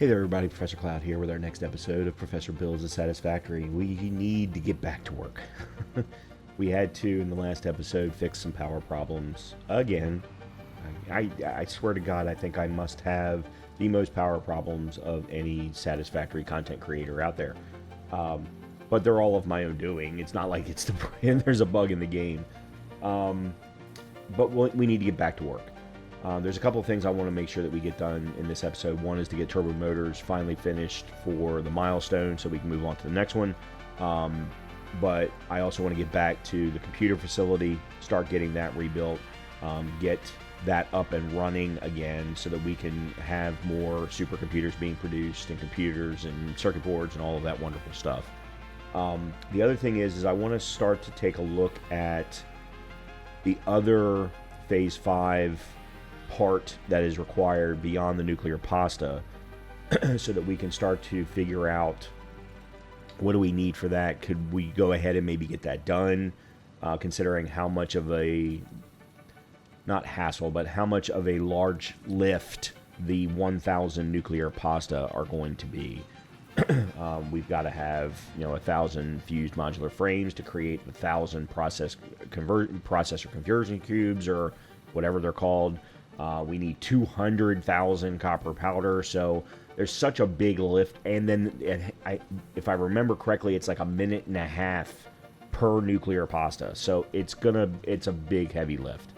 Hey there everybody, Professor Cloud here with our next episode of Professor Builds Satisfactory. We need to get back to work. We had to, in the last episode, fix some power problems again. I swear to God, I think I must have the most power problems of any satisfactory content creator out there. But they're all of my own doing. It's not like it's there's a bug in the game. But we need to get back to work. There's a couple of things I want to make sure that we get done in this episode. One is to get turbo motors finally finished for the milestone so we can move on to the next one. But I also want to get back to the computer facility, start getting that rebuilt, get that up and running again so that we can have more supercomputers being produced and computers and circuit boards and all of that wonderful stuff. The other thing is I want to start to take a look at the other Phase 5 part that is required beyond the nuclear pasta so that we can start to figure out what do we need for that. Could we go ahead and maybe get that done, considering how much of a, not hassle, but how much of a large lift the 1,000 nuclear pasta are going to be. We've got to have 1,000 fused modular frames to create 1,000 processor conversion cubes or whatever they're called. We need 200,000 copper powder, so there's such a big lift. And then, if I remember correctly, it's like a minute and a half per nuclear pasta. So it's a big, heavy lift.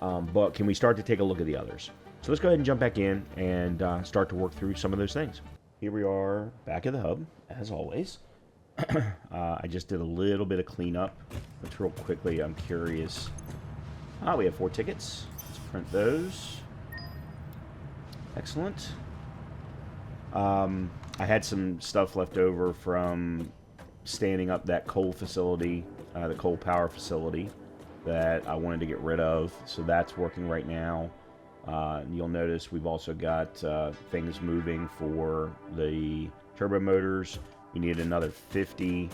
But can we start to take a look at the others? So let's go ahead and jump back in and start to work through some of those things. Here we are back at the hub, as always. I just did a little bit of cleanup. But real quickly, I'm curious. We have 4 tickets. Print those. Excellent. I had some stuff left over from standing up that coal facility, the coal power facility, that I wanted to get rid of. So that's working right now. You'll notice we've also got things moving for the turbo motors. We need another 50.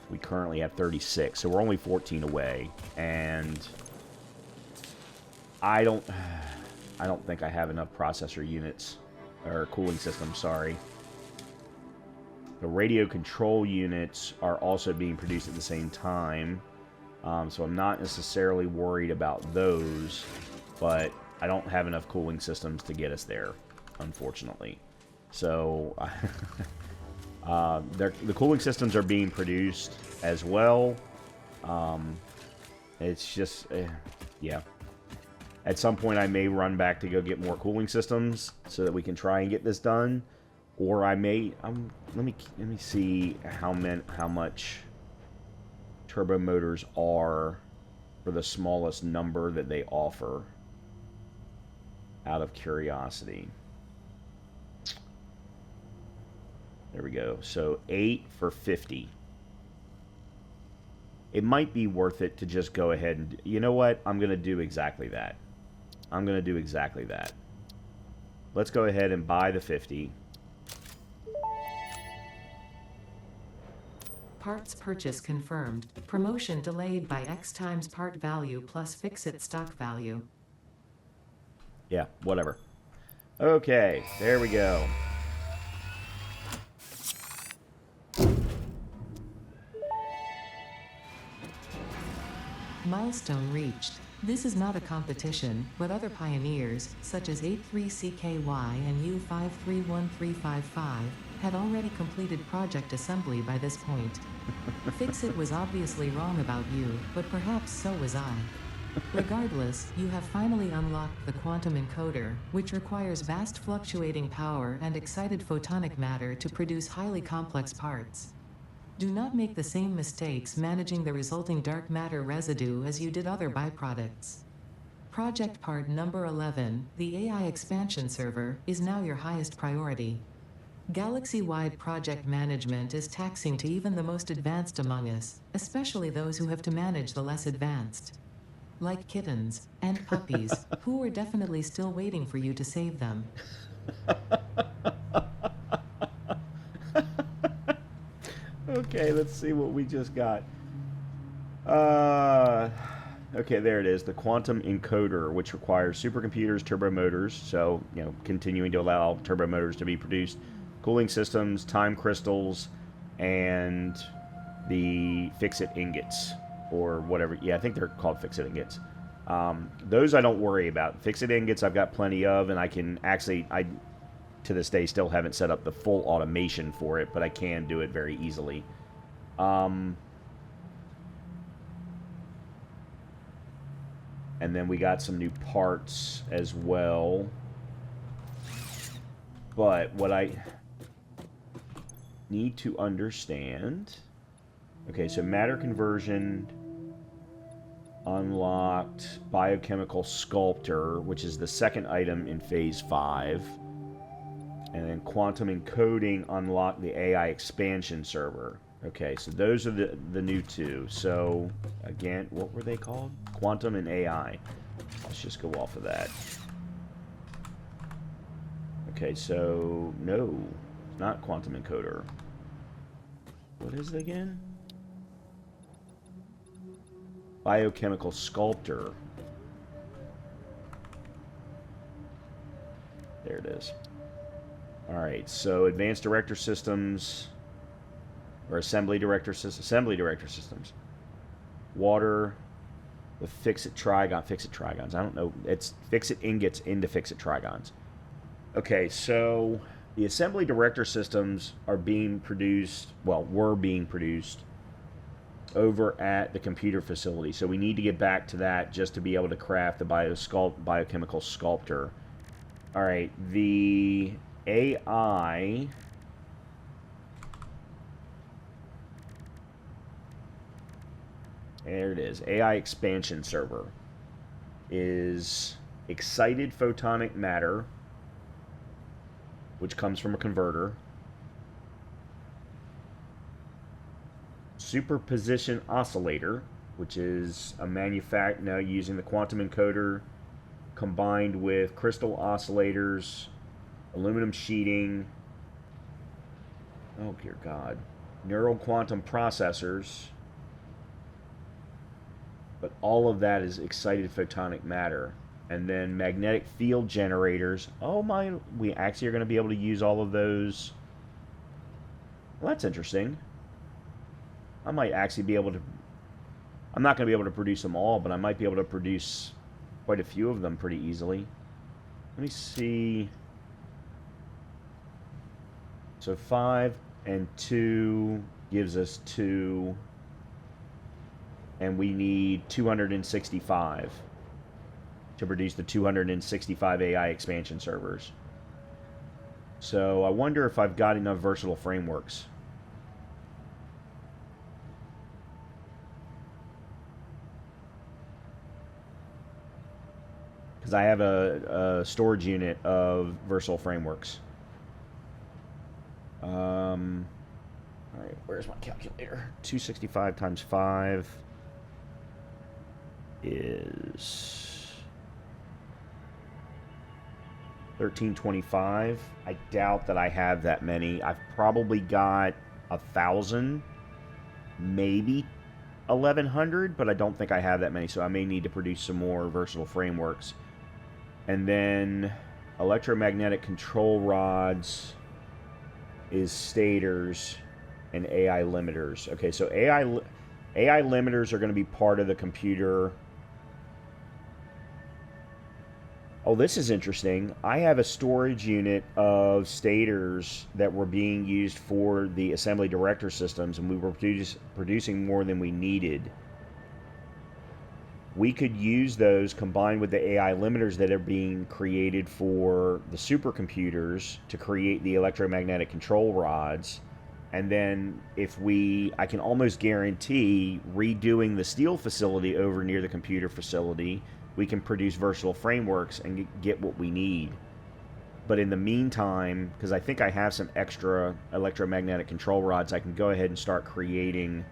We currently have 36, so we're only 14 away. And I don't think I have enough processor units, or cooling systems, sorry. The radio control units are also being produced at the same time, so I'm not necessarily worried about those, but I don't have enough cooling systems to get us there, unfortunately. So, the cooling systems are being produced as well. It's just, yeah. At some point, I may run back to go get more cooling systems so that we can try and get this done, or I may. Let me see how much turbo motors are for the smallest number that they offer. Out of curiosity, there we go. So 8 for 50. It might be worth it to just go ahead and, you know what? I'm going to do exactly that. Let's go ahead and buy the 50. Parts purchase confirmed. Promotion delayed by X times part value plus fix-it stock value. Yeah, whatever. Okay, there we go. Milestone reached. This is not a competition, but other pioneers, such as 83CKY and U531355, had already completed project assembly by this point. Fix-It was obviously wrong about you, but perhaps so was I. Regardless, you have finally unlocked the quantum encoder, which requires vast fluctuating power and excited photonic matter to produce highly complex parts. Do not make the same mistakes managing the resulting dark matter residue as you did other byproducts. Project part number 11, the AI expansion server, is now your highest priority. Galaxy-wide project management is taxing to even the most advanced among us, especially those who have to manage the less advanced. Like kittens and puppies, who are definitely still waiting for you to save them. Okay, let's see what we just got. Okay, there it is. The quantum encoder, which requires supercomputers, turbo motors, so, continuing to allow turbo motors to be produced, cooling systems, time crystals, and the fix-it ingots, or whatever. Yeah, I think they're called fix-it ingots. Those I don't worry about. Fix-it ingots I've got plenty of, and I can actually, to this day, still haven't set up the full automation for it, but I can do it very easily. And then we got some new parts as well. But what I need to understand... Okay, so matter conversion unlocked biochemical sculptor, which is the second item in phase 5. And then quantum encoding unlocked the AI expansion server. Okay, so those are the new two. So, again, what were they called? Quantum and AI. Let's just go off of that. Okay, so, no, it's not quantum encoder. What is it again? Biochemical sculptor. There it is. Alright, so advanced director systems, or assembly director systems. Water, the fix-it trigons. I don't know, it's fix-it ingots into fix-it trigons. Okay, so the assembly director systems are being produced, well, were being produced over at the computer facility. So we need to get back to that just to be able to craft the biochemical sculptor. Alright, the AI... There it is. AI expansion server is excited photonic matter, which comes from a converter. Superposition oscillator, which is a now using the quantum encoder combined with crystal oscillators, aluminum sheeting, oh dear God, neural quantum processors. But all of that is excited photonic matter. And then magnetic field generators. Oh my, we actually are going to be able to use all of those. Well, that's interesting. I might actually be able to... I'm not going to be able to produce them all, but I might be able to produce quite a few of them pretty easily. Let me see. So 5 and 2 gives us 2. And we need 265 to produce the 265 AI expansion servers. So I wonder if I've got enough versatile frameworks. Because I have a storage unit of versatile frameworks. All right, where's my calculator? 265 times 5 is 1325. I doubt that I have that many. I've probably got 1,000, maybe 1,100, but I don't think I have that many, so I may need to produce some more versatile frameworks. And then electromagnetic control rods is stators and AI limiters. Okay, so AI limiters are going to be part of the computer. Oh, this is interesting. I have a storage unit of stators that were being used for the assembly director systems, and we were producing more than we needed. We could use those combined with the AI limiters that are being created for the supercomputers to create the electromagnetic control rods. And then I can almost guarantee redoing the steel facility over near the computer facility, we can produce versatile frameworks and get what we need. But in the meantime, because I think I have some extra electromagnetic control rods, I can go ahead and start creating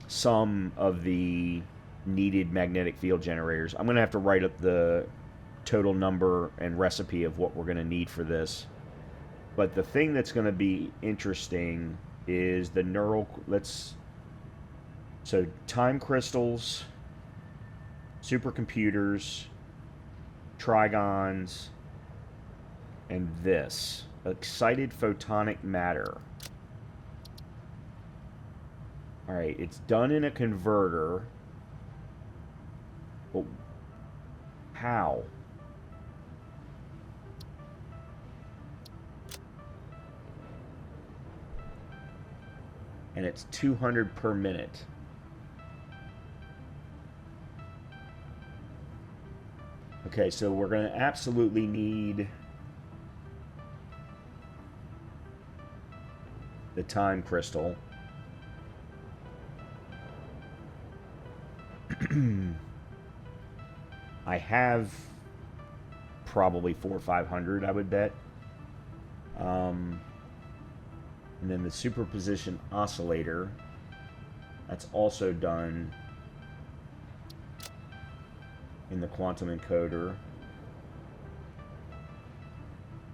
some of the needed magnetic field generators. I'm going to have to write up the total number and recipe of what we're going to need for this. But the thing that's going to be interesting is the neural... So time crystals supercomputers, trigons, and this. Excited photonic matter. Alright, it's done in a converter. But how? And it's 200 per minute. Okay, so we're going to absolutely need the time crystal. I have probably 400 or 500, I would bet. And then the superposition oscillator, that's also done in the quantum encoder.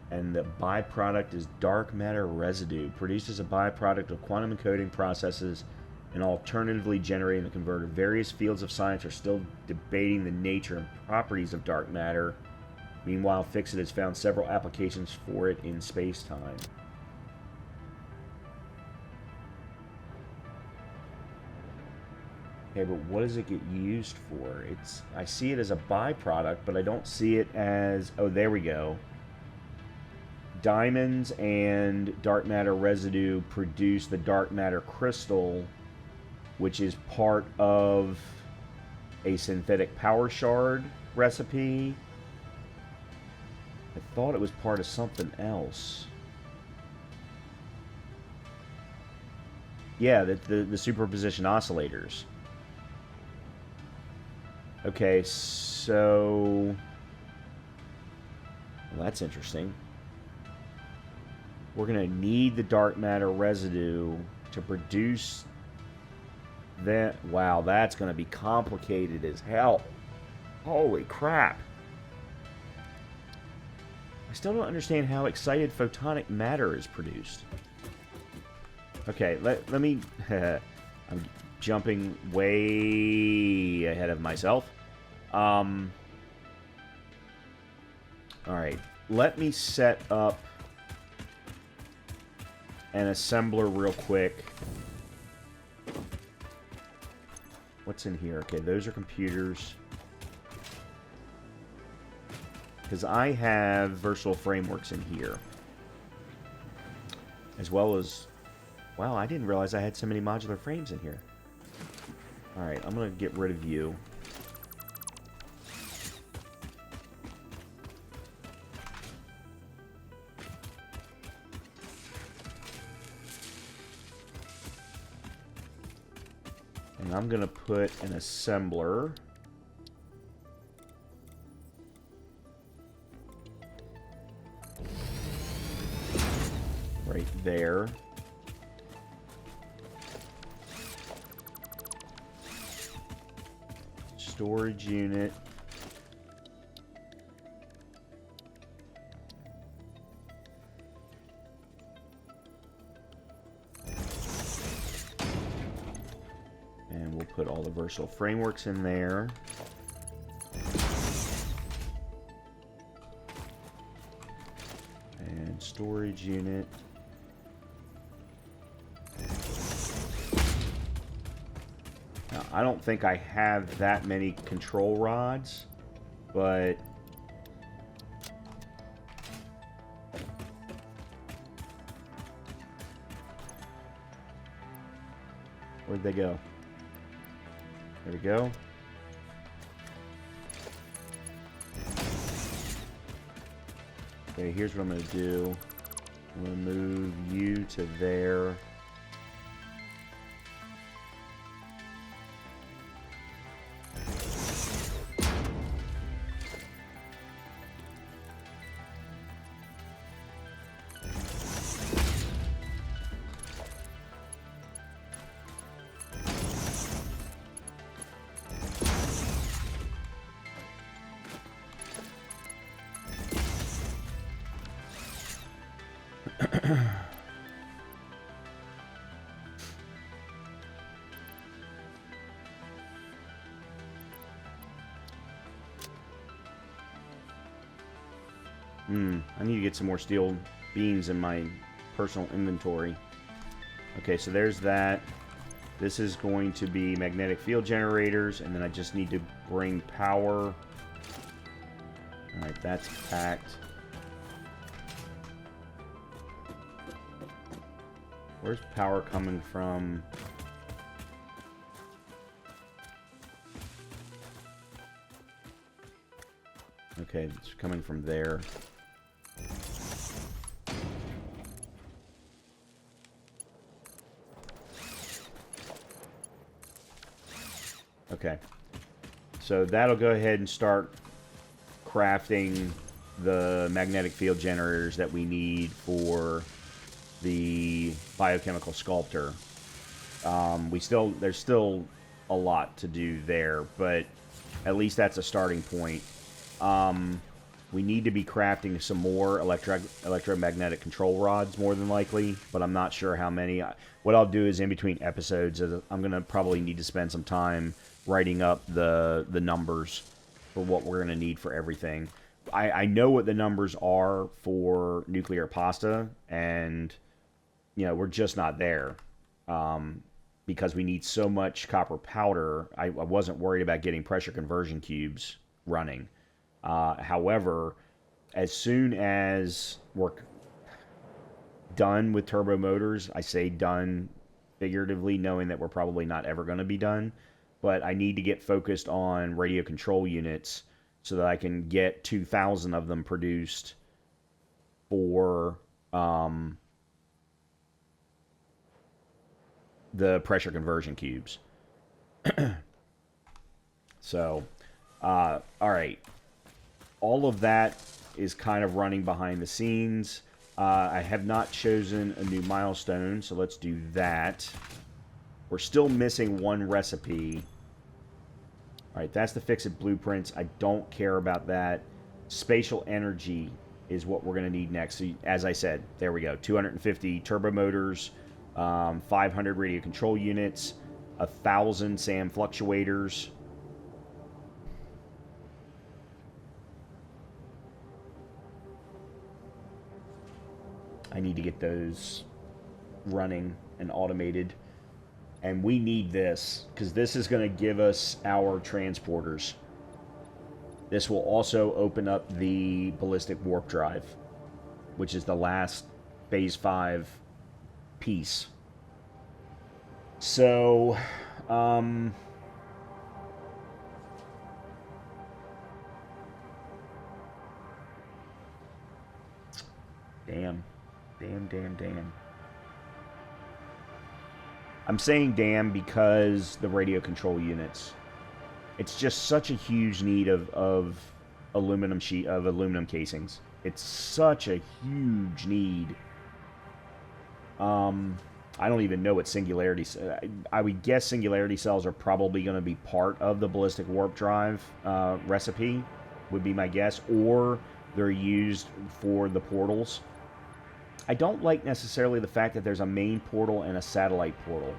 And the byproduct is dark matter residue, produced as a byproduct of quantum encoding processes and alternatively generating the converter. Various fields of science are still debating the nature and properties of dark matter. Meanwhile, Fixit has found several applications for it in space-time. Okay, but what does it get used for? I see it as a byproduct, but I don't see it as... Oh, there we go. Diamonds and dark matter residue produce the dark matter crystal, which is part of a synthetic power shard recipe. I thought it was part of something else. Yeah, the superposition oscillators. Okay, so... Well, that's interesting. We're going to need the dark matter residue to produce that. Wow, that's going to be complicated as hell. Holy crap. I still don't understand how excited photonic matter is produced. Okay, let me... I'm jumping way ahead of myself. Alright, let me set up an assembler real quick. What's in here? Okay, those are computers. Because I have versatile frameworks in here. As well as... Wow, I didn't realize I had so many modular frames in here. Alright, I'm going to get rid of you. And I'm going to put an assembler right there. Storage unit. And we'll put all the versatile frameworks in there. And storage unit. Now, I don't think I have that many control rods, but where'd they go? There we go. Okay, here's what I'm going to do. I'm going to move you to there. I need to get some more steel beams in my personal inventory. Okay, so there's that. This is going to be magnetic field generators, and then I just need to bring power. Alright, that's packed. Where's power coming from? Okay, it's coming from there. Okay. So that'll go ahead and start crafting the magnetic field generators that we need for the biochemical sculptor. There's still a lot to do there, but at least that's a starting point. We need to be crafting some more electromagnetic control rods, more than likely, but I'm not sure how many. What I'll do is in between episodes, I'm going to probably need to spend some time writing up the numbers for what we're going to need for everything. I know what the numbers are for nuclear pasta, and we're just not there because we need so much copper powder. I wasn't worried about getting pressure conversion cubes running. However, as soon as we're done with turbo motors, I say done figuratively, knowing that we're probably not ever going to be done, but I need to get focused on radio control units so that I can get 2,000 of them produced for the pressure conversion cubes. So, all right. All of that is kind of running behind the scenes. I have not chosen a new milestone, so let's do that. We're still missing one recipe. All right, that's the fix-it blueprints. I don't care about that. Spatial energy is what we're going to need next. So, as I said, there we go. 250 turbo motors, 500 radio control units, 1,000 SAM fluctuators. I need to get those running and automated. And we need this, because this is going to give us our transporters. This will also open up the ballistic warp drive, which is the last Phase 5 piece. So, damn. I'm saying damn because the radio control units. It's just such a huge need of aluminum casings. It's such a huge need. I don't even know what singularity. I would guess singularity cells are probably going to be part of the ballistic warp drive recipe, would be my guess, or they're used for the portals. I don't like necessarily the fact that there's a main portal and a satellite portal.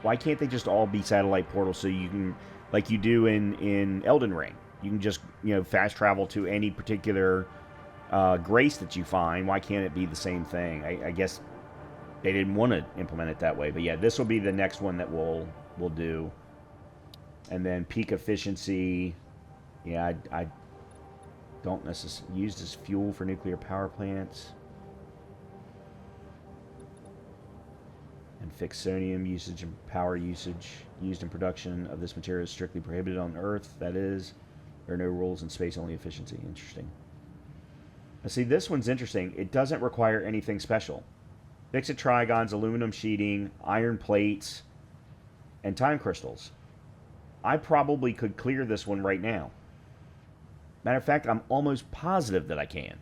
Why can't they just all be satellite portals so you can, like you do in Elden Ring, you can just fast travel to any particular grace that you find? Why can't it be the same thing? I guess they didn't want to implement it that way. But yeah, this will be the next one that we'll do. And then peak efficiency. Yeah, I don't necessarily use as fuel for nuclear power plants. And fixonium usage and power usage used in production of this material is strictly prohibited on Earth. That is, there are no rules in space, only efficiency. Interesting. Now see, this one's interesting. It doesn't require anything special. Fixed trigons, aluminum sheeting, iron plates, and time crystals. I probably could clear this one right now. Matter of fact, I'm almost positive that I can.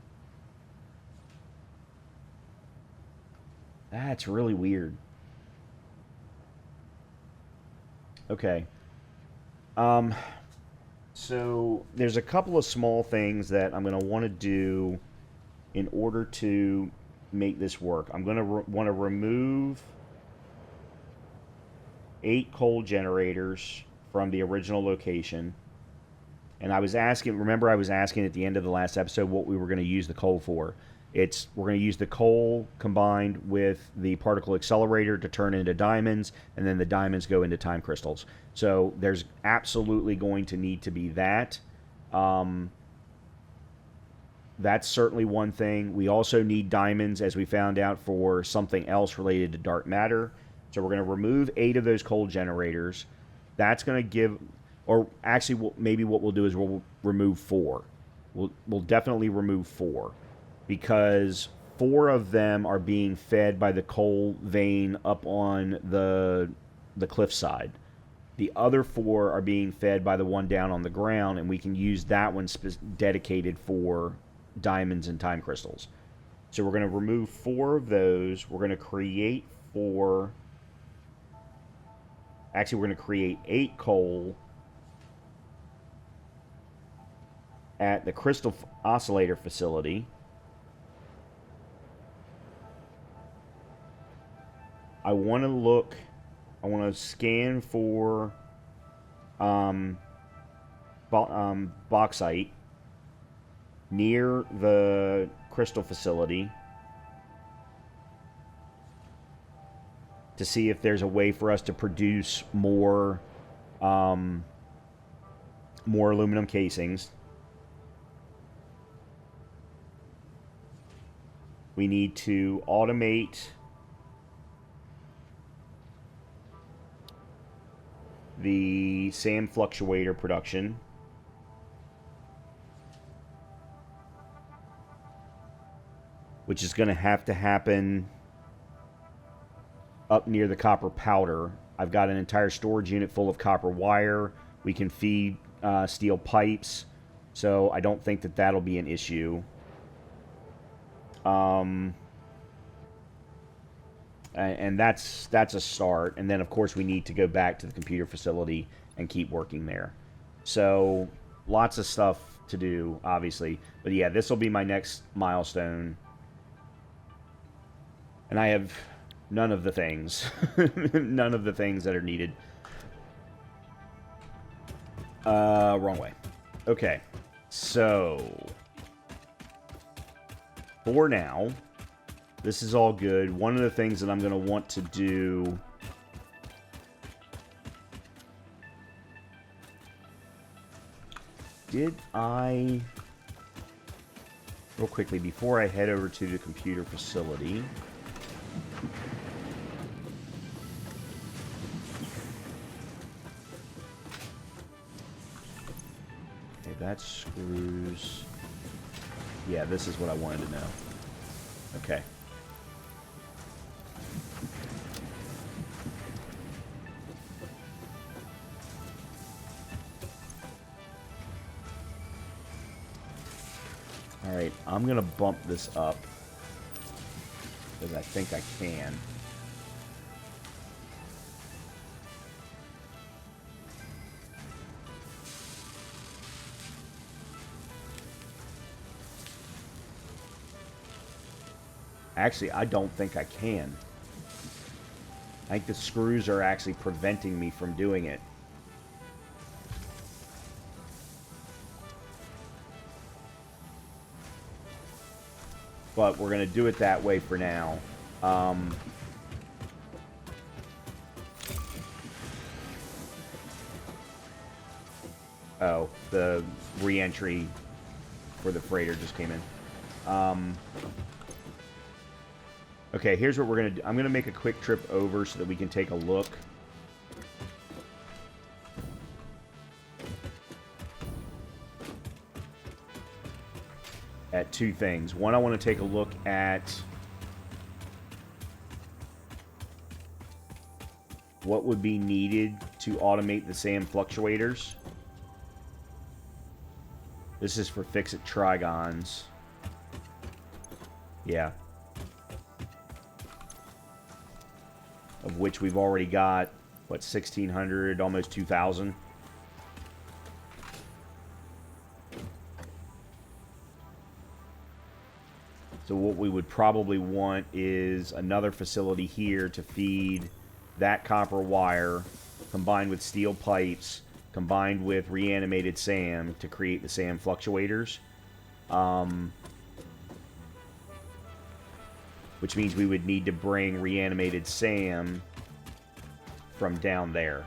That's really weird. Okay. So there's a couple of small things that I'm going to want to do in order to make this work. I'm going to want to remove 8 coal generators from the original location. And I was asking, remember I was asking at the end of the last episode what we were going to use the coal for. We're going to use the coal combined with the particle accelerator to turn into diamonds, and then the diamonds go into time crystals. So there's absolutely going to need to be that. That's certainly one thing. We also need diamonds, as we found out, for something else related to dark matter. So we're going to remove 8 of those coal generators. That's going to give, or actually, maybe what we'll do is we'll remove 4. We'll definitely remove 4, because 4 of them are being fed by the coal vein up on the cliffside. The other 4 are being fed by the one down on the ground, and we can use that one dedicated for diamonds and time crystals. So we're going to remove 4 of those. We're going to create 4. Actually, we're going to create 8 coal at the crystal oscillator facility. I want to scan for bauxite near the crystal facility to see if there's a way for us to produce more aluminum casings. We need to automate the sand fluctuator production. Which is going to have to happen up near the copper powder. I've got an entire storage unit full of copper wire. We can feed steel pipes, so I don't think that that'll be an issue. And that's a start. And then, of course, we need to go back to the computer facility and keep working there. So lots of stuff to do, obviously. But yeah, this will be my next milestone. And I have none of the things. None of the things that are needed. Wrong way. Okay. So, for now, this is all good. One of the things that I'm going to want to do... Did I... Real quickly, before I head over to the computer facility... Okay, that screws... Yeah, this is what I wanted to know. Okay. Alright, I'm going to bump this up. Because I think I can. Actually, I don't think I can. I think the screws are actually preventing me from doing it. But we're going to do it that way for now. Oh, the re-entry for the freighter just came in. Okay, here's what we're going to do. I'm going to make a quick trip over so that we can take a look. At 2 things. One, I want to take a look at what would be needed to automate the sand fluctuators. This is for fix-it trigons. Yeah. Of which we've already got, what, 1,600, almost 2,000. So what we would probably want is another facility here to feed that copper wire combined with steel pipes combined with reanimated SAM to create the SAM fluctuators. Which means we would need to bring reanimated SAM from down there.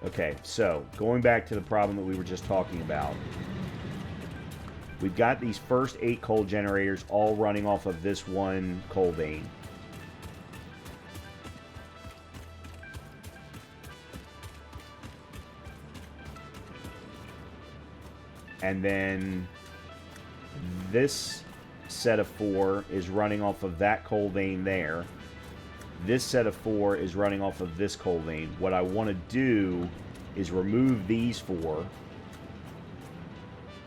Okay, so going back to the problem that we were just talking about. We've got these first 8 coal generators all running off of this one coal vein. And then this set of 4 is running off of that coal vein there. This set of 4 is running off of this coal vein. What I want to do is remove these 4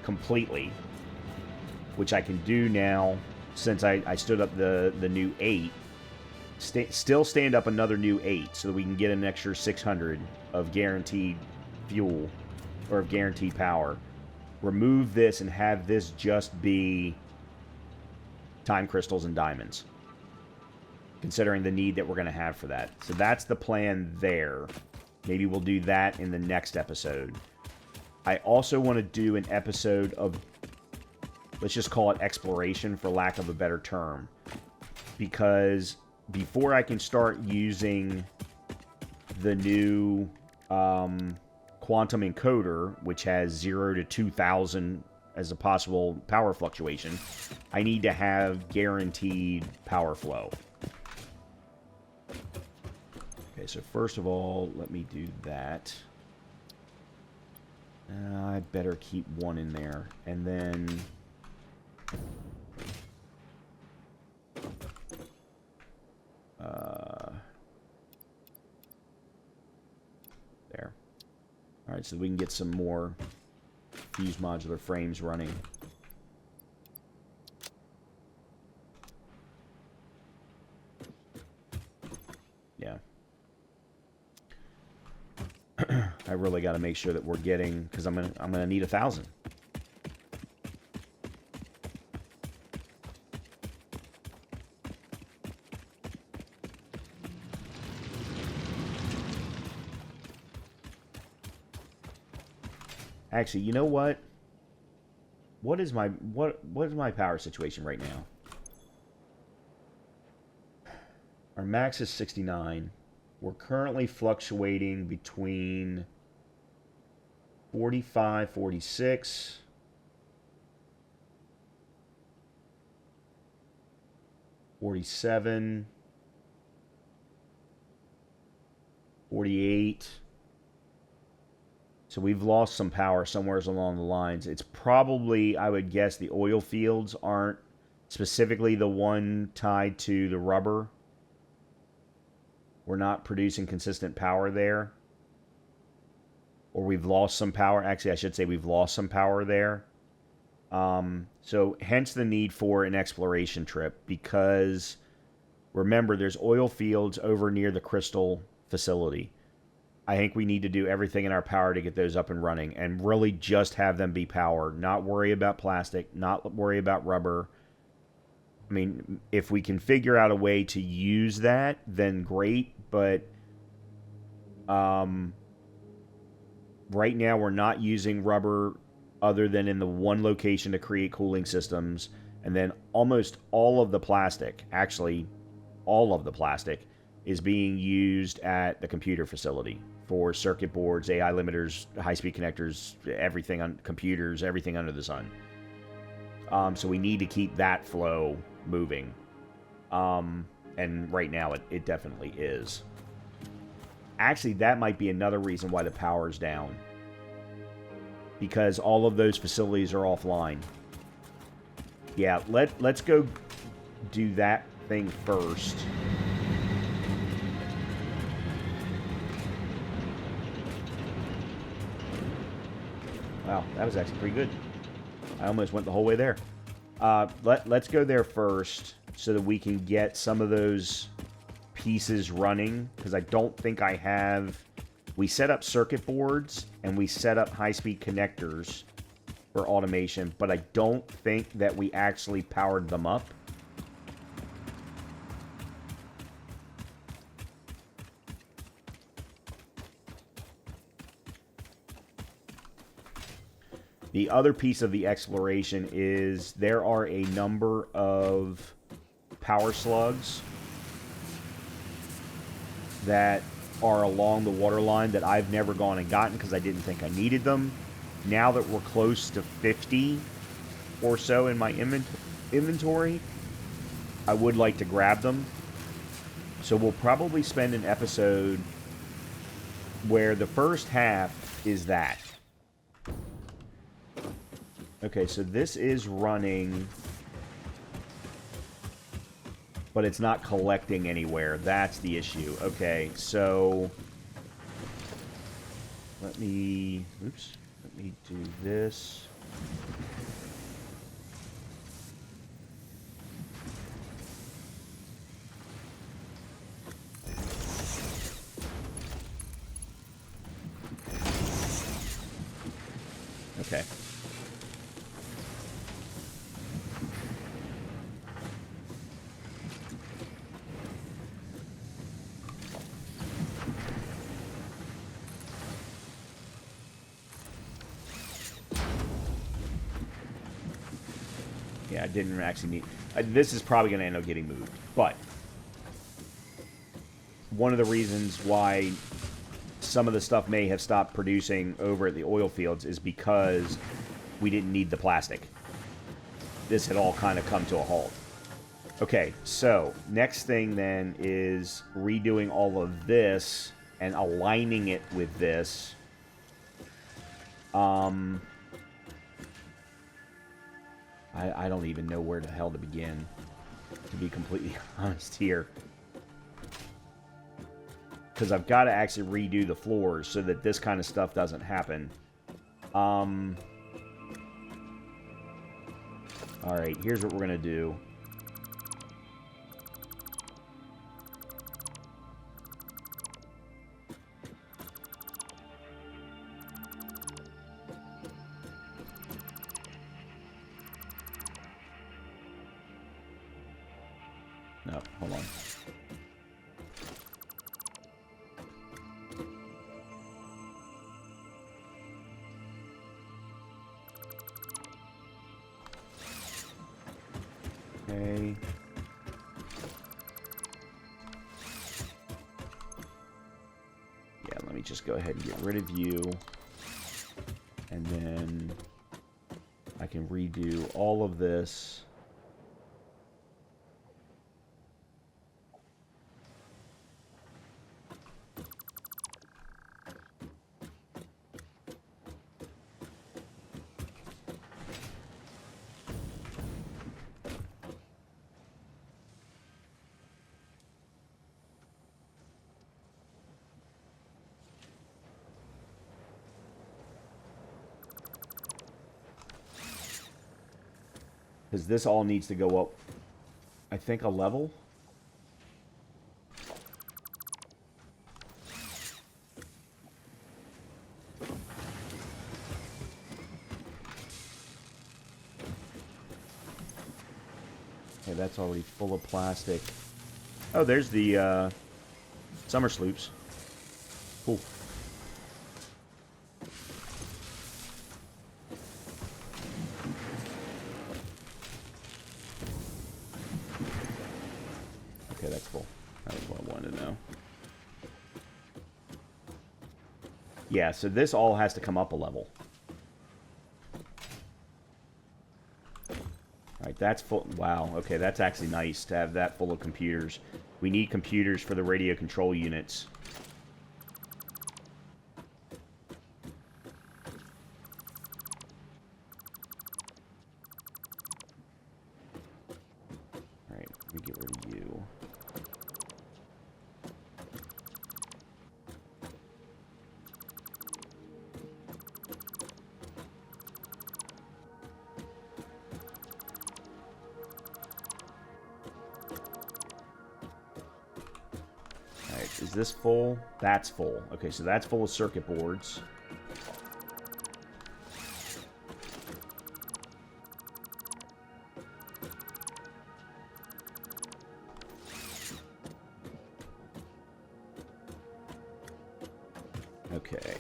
completely, which I can do now since I stood up the new 8. Still stand up another new 8 so that we can get an extra 600 of guaranteed fuel or of guaranteed power. Remove this and have this just be time crystals and diamonds, considering the need that we're going to have for that. So that's the plan there. Maybe we'll do that in the next episode. I also want to do an episode of, let's just call it exploration for lack of a better term, because before I can start using the new quantum encoder, which has 0 to 2000 as a possible power fluctuation, I need to have guaranteed power flow. Okay, so first of all, let me do that. I better keep 1 in there. And then there. Alright, so we can get some more fuse modular frames running. Yeah. I really got to make sure that we're getting, because I'm gonna need 1,000. Actually, you know what? What is my power situation right now? Our max is 69. We're currently fluctuating between 45, 46, 47, 48. So we've lost some power somewhere along the lines. It's probably, I would guess, the oil fields aren't specifically the one tied to the rubber. We're not producing consistent power there. Or we've lost some power. Actually, I should say we've lost some power there. So hence the need for an exploration trip, because remember, there's oil fields over near the crystal facility. I think we need to do everything in our power to get those up and running and really just have them be powered. Not worry about plastic, not worry about rubber. I mean, if we can figure out a way to use that, then great. But right now we're not using rubber other than in the one location to create cooling systems. And then almost all of the plastic, actually all of the plastic, is being used at the computer facility for circuit boards, AI limiters, high-speed connectors, everything on computers, everything under the sun. So we need to keep that flow moving. And right now it definitely is. Actually, that might be another reason why the power's down. Because all of those facilities are offline. Yeah, let's go do that thing first. Wow, that was actually pretty good. I almost went the whole way there. Let's go there first so that we can get some of those pieces running, because I don't think I have... We set up circuit boards and we set up high-speed connectors for automation, but I don't think that we actually powered them up. The other piece of the exploration is there are a number of power slugs that are along the water line that I've never gone and gotten because I didn't think I needed them. Now that we're close to 50 or so in my inventory, I would like to grab them. So we'll probably spend an episode where the first half is that. Okay, so this is running, but it's not collecting anywhere. That's the issue. Okay, so let me do this. Okay. Yeah, I didn't actually need... this is probably going to end up getting moved. But one of the reasons why some of the stuff may have stopped producing over at the oil fields is because we didn't need the plastic. This had all kind of come to a halt. Okay, so next thing then is redoing all of this and aligning it with this. I don't even know where the hell to begin, to be completely honest here. Because I've got to actually redo the floors so that this kind of stuff doesn't happen. Alright, here's what we're going to do. No, hold on. Okay. Yeah, let me just go ahead and get rid of you. And then I can redo all of this. Because this all needs to go up, I think, a level. Okay, that's already full of plastic. Oh, there's the summer sloops. Cool. Okay, that's full. That was what I wanted to know. Yeah, so this all has to come up a level. Alright, that's full. Wow, okay, that's actually nice to have that full of computers. We need computers for the radio control units. Alright, let me get rid of you. Is this full? That's full. Okay, so that's full of circuit boards. Okay.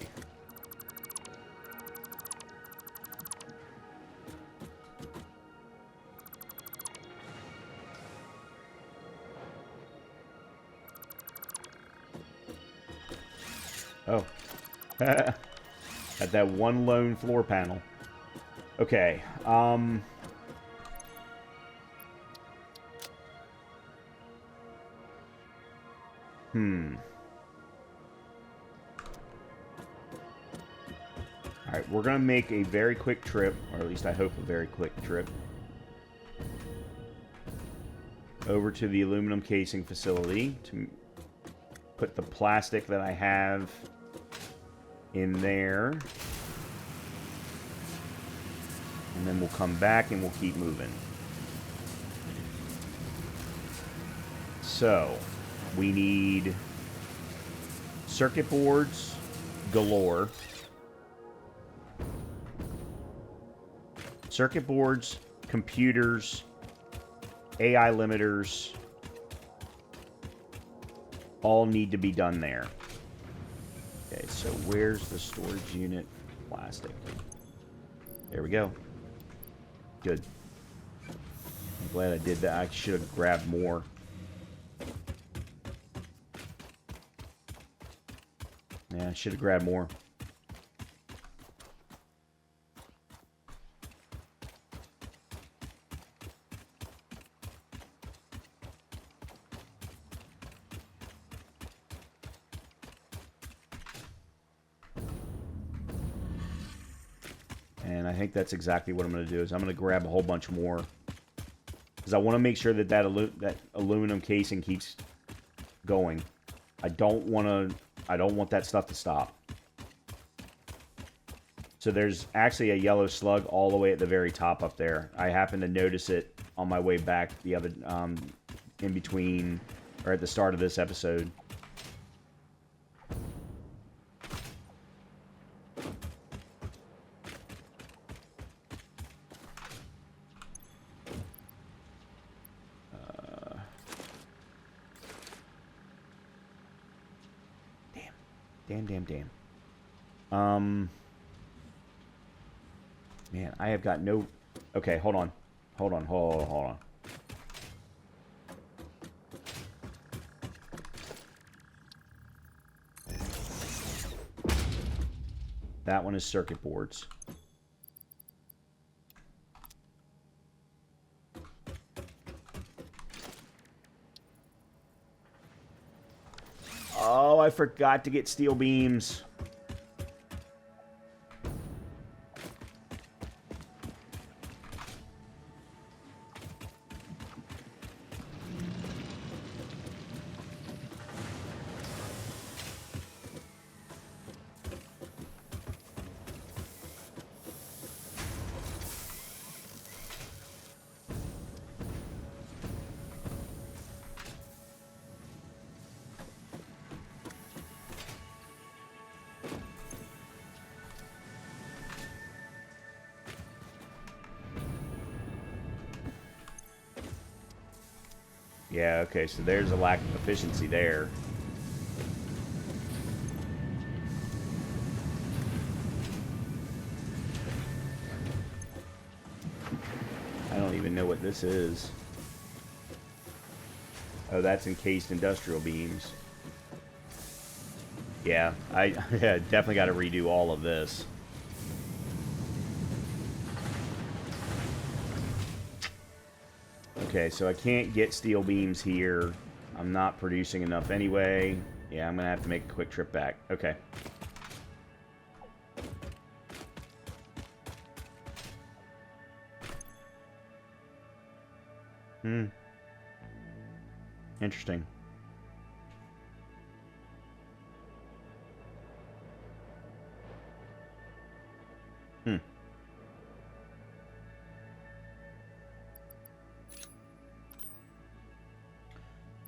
Oh. At that one lone floor panel. Okay. Alright, we're going to make a very quick trip, or at least I hope a very quick trip, over to the aluminum casing facility to put the plastic that I have in there. And then we'll come back and we'll keep moving. So, we need circuit boards galore. Circuit boards, computers, AI limiters, all need to be done there. Okay, so where's the storage unit? Plastic. There we go. Good. I'm glad I did that. I should have grabbed more. Yeah, I should have grabbed more. And I think that's exactly what I'm going to do. Is I'm going to grab a whole bunch more, because I want to make sure that that aluminum casing keeps going. I don't want that stuff to stop. So there's actually a yellow slug all the way at the very top up there. I happened to notice it on my way back the other in between, or at the start of this episode. Damn. Man, I have got no... Okay, hold on. Hold on. That one is circuit boards. Oh, I forgot to get steel beams. Yeah, okay, so there's a lack of efficiency there. I don't even know what this is. Oh, that's encased industrial beams. Yeah, I definitely got to redo all of this. Okay, so I can't get steel beams here. I'm not producing enough anyway. Yeah, I'm going to have to make a quick trip back. Okay. Interesting.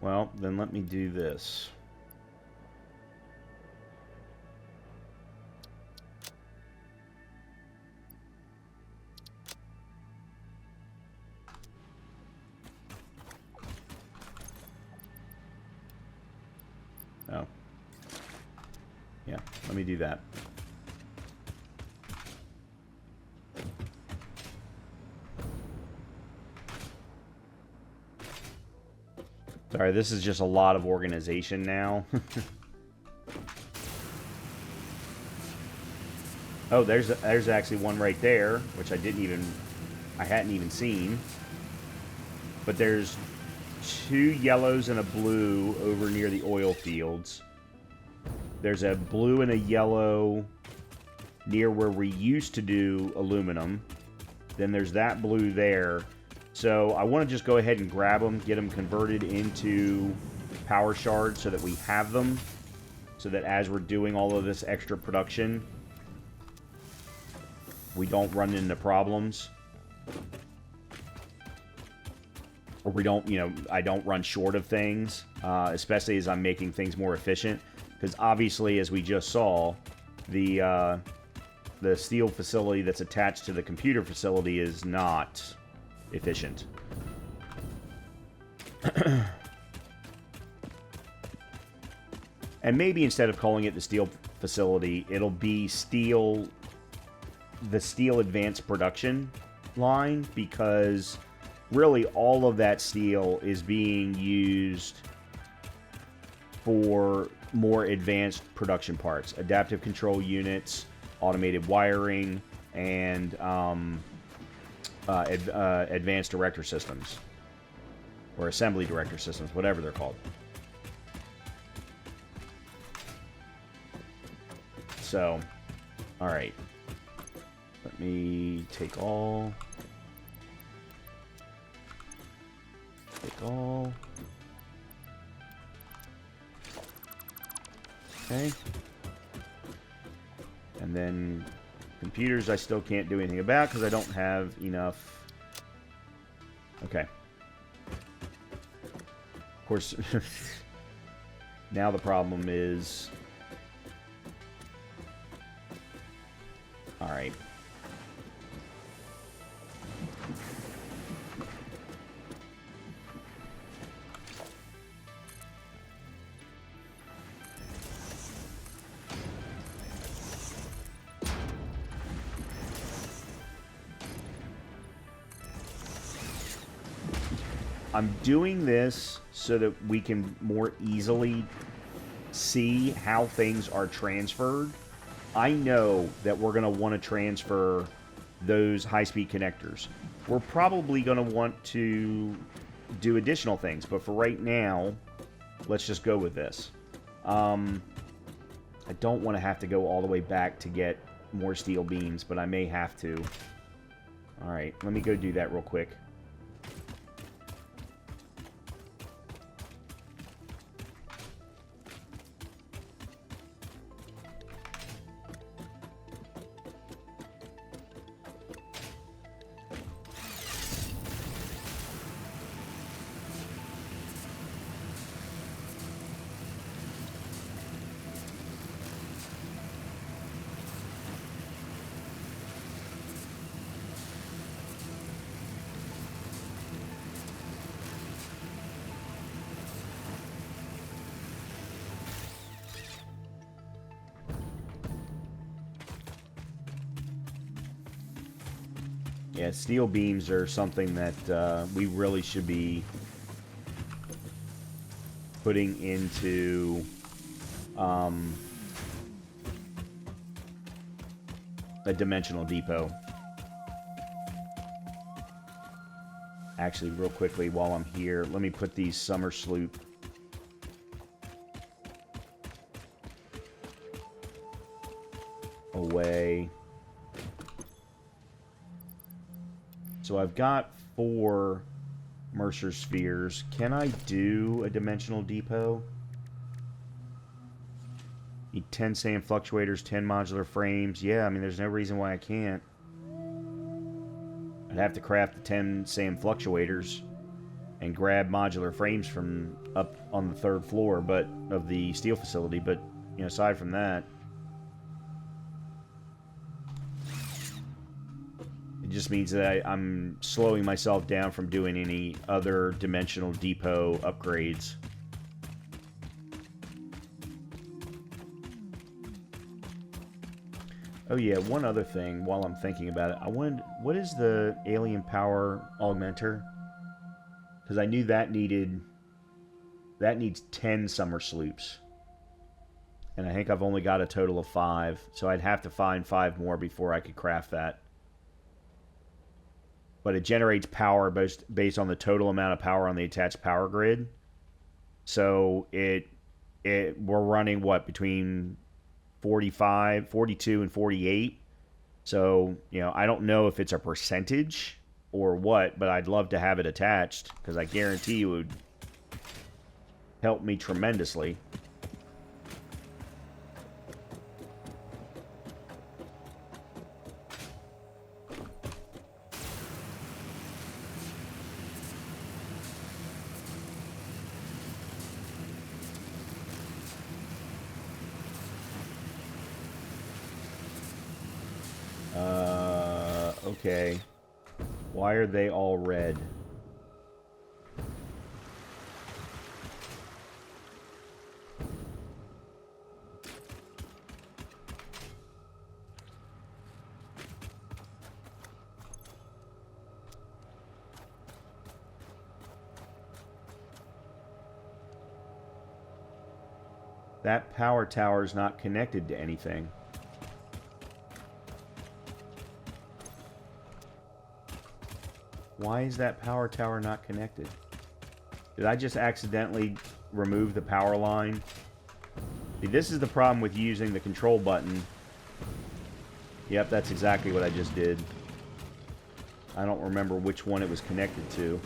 Well, then let me do this. Oh. Yeah, let me do that. Sorry, this is just a lot of organization now. Oh, there's actually one right there, which I hadn't even seen. But there's 2 yellows and a blue over near the oil fields. There's a blue and a yellow near where we used to do aluminum. Then there's that blue there. So I want to just go ahead and grab them, get them converted into power shards so that we have them. So that as we're doing all of this extra production, we don't run into problems. Or we don't, I don't run short of things, especially as I'm making things more efficient. Because obviously, as we just saw, the steel facility that's attached to the computer facility is not efficient. And maybe instead of calling it the steel facility, it'll be the steel advanced production line, because really all of that steel is being used for more advanced production parts, adaptive control units, automated wiring, and advanced director systems, or assembly director systems, whatever they're called. So, all right. Let me take all. Take all. Okay. And then computers I still can't do anything about because I don't have enough. Okay. Of course, now the problem is... Alright. I'm doing this so that we can more easily see how things are transferred. I know that we're going to want to transfer those high-speed connectors. We're probably going to want to do additional things, but for right now, let's just go with this. I don't want to have to go all the way back to get more steel beams, but I may have to. Alright, let me go do that real quick. Yeah, steel beams are something that we really should be putting into a dimensional depot. Actually, real quickly, while I'm here, let me put these summer sloop away. So I've got 4 Mercer spheres. Can I do a dimensional depot? Need 10 sand fluctuators, 10 modular frames. Yeah, I mean, there's no reason why I can't. I'd have to craft the 10 sand fluctuators and grab modular frames from up on the 3rd floor of the steel facility. But, aside from that, it just means that I'm slowing myself down from doing any other dimensional depot upgrades. Oh yeah, one other thing while I'm thinking about it. What is the alien power augmenter? Because I knew that needs 10 summer sloops. And I think I've only got a total of 5. So I'd have to find 5 more before I could craft that. But it generates power based on the total amount of power on the attached power grid. So we're running what, between 45, 42 and 48. So, you know, I don't know if it's a percentage or what, but I'd love to have it attached because I guarantee it would help me tremendously. Okay. Why are they all red? That power tower is not connected to anything. Why is that power tower not connected? Did I just accidentally remove the power line? See, this is the problem with using the control button. Yep, that's exactly what I just did. I don't remember which one it was connected to.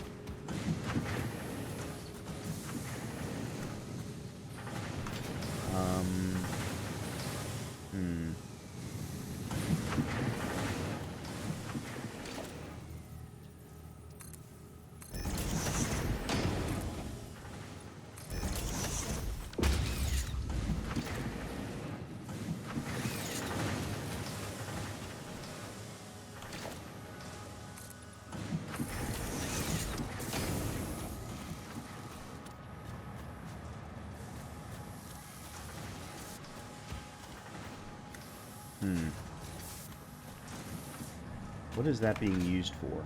What is that being used for?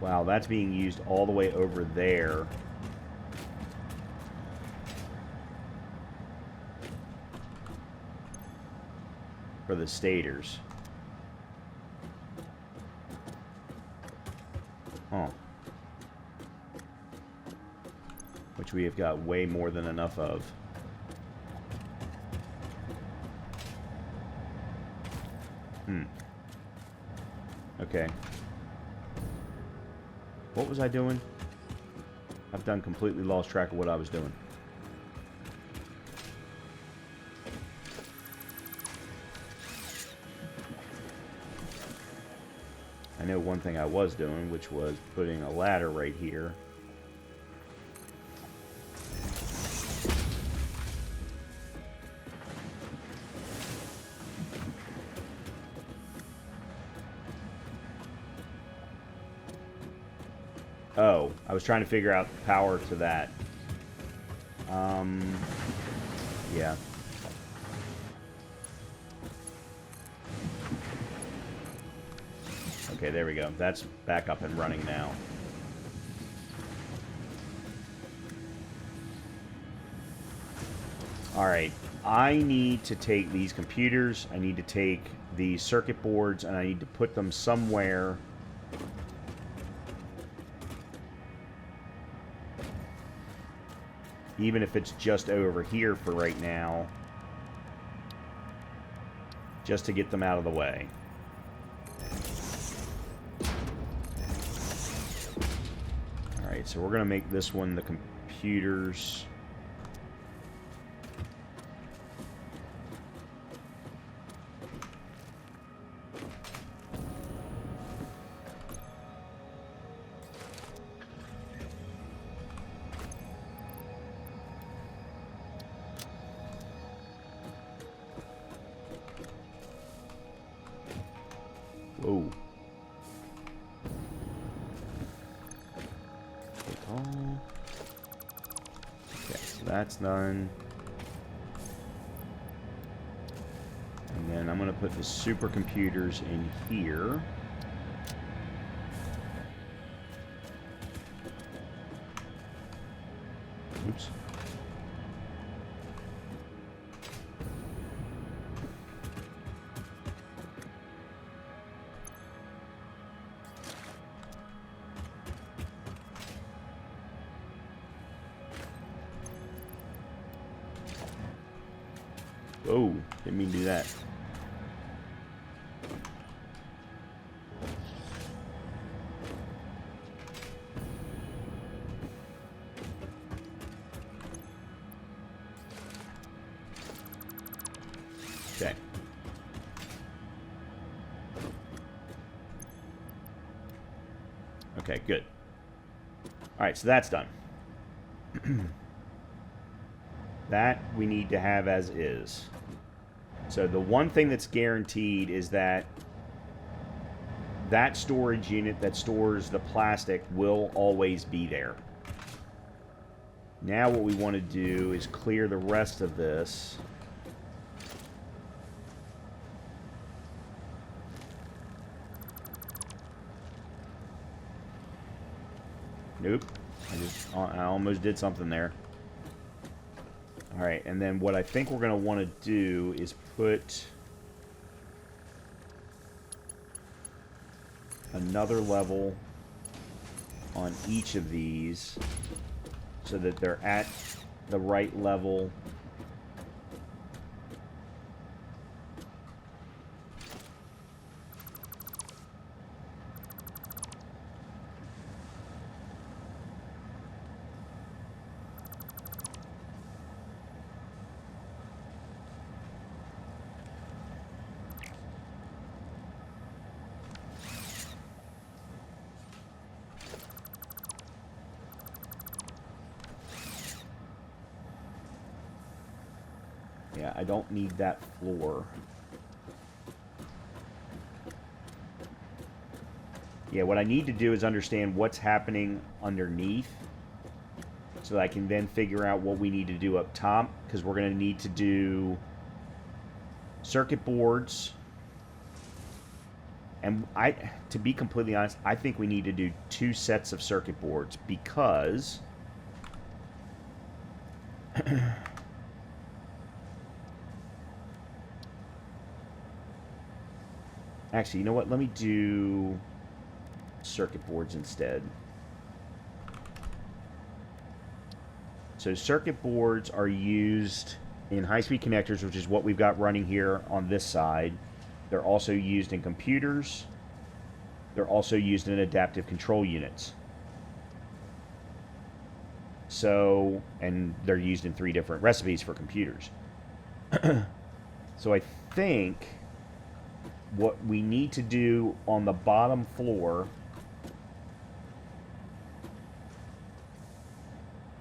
Wow, that's being used all the way over there. For the stators. Huh. Which we have got way more than enough of. Okay. What was I doing? I've done completely lost track of what I was doing. I know one thing I was doing, which was putting a ladder right here. Oh, I was trying to figure out power to that. Yeah. Okay, there we go. That's back up and running now. Alright, I need to take these computers, I need to take these circuit boards, and I need to put them somewhere. Even if it's just over here for right now. Just to get them out of the way. Alright, so we're going to make this one the computers. Whoa. Okay, so that's done. And then I'm going to put the supercomputers in here. Oh, didn't mean to do that. Okay. Okay, good. Alright, so that's done. That we need to have as is. So the one thing that's guaranteed is that that storage unit that stores the plastic will always be there. Now what we want to do is clear the rest of this. Nope. I almost did something there. Alright, and then what I think we're going to want to do is put another level on each of these so that they're at the right level. Yeah, I don't need that floor. Yeah, what I need to do is understand what's happening underneath so that I can then figure out what we need to do up top, because we're going to need to do circuit boards. And to be completely honest, I think we need to do 2 sets of circuit boards because actually, you know what? Let me do circuit boards instead. So circuit boards are used in high-speed connectors, which is what we've got running here on this side. They're also used in computers. They're also used in adaptive control units. So, and they're used in 3 different recipes for computers. So I think what we need to do on the bottom floor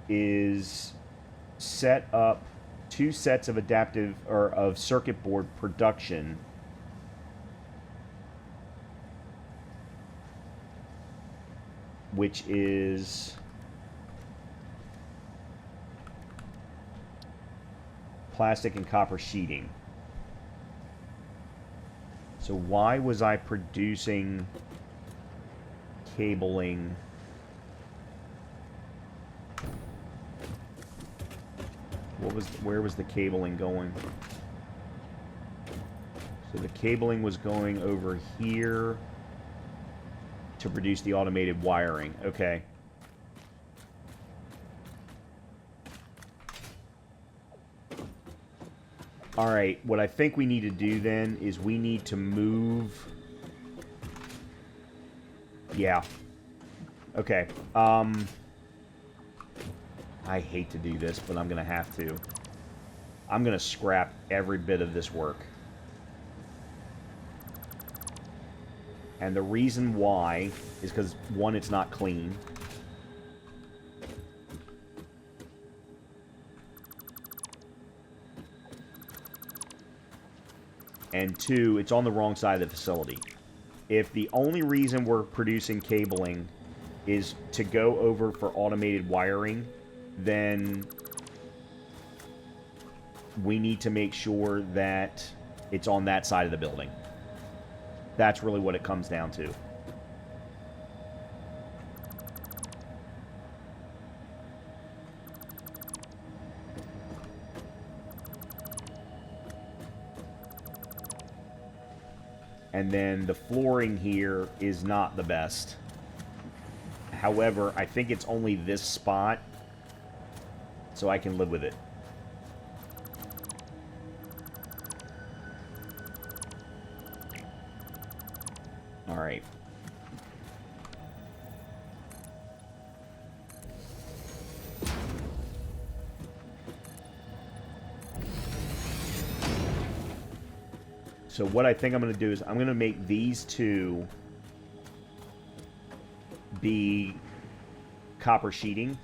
is set up 2 sets of adaptive or of circuit board production which is plastic and copper sheeting. So why was I producing cabling? Where was the cabling going? So the cabling was going over here to produce the automated wiring. Okay. Alright, what I think we need to do then is we need to move... Yeah. Okay. I hate to do this, but I'm going to have to. I'm going to scrap every bit of this work. And the reason why is because, 1, it's not clean. And 2, it's on the wrong side of the facility. If the only reason we're producing cabling is to go over for automated wiring, then we need to make sure that it's on that side of the building. That's really what it comes down to. And then the flooring here is not the best. However, I think it's only this spot, so I can live with it. All right. So what I think I'm going to do is I'm going to make these two be copper sheeting.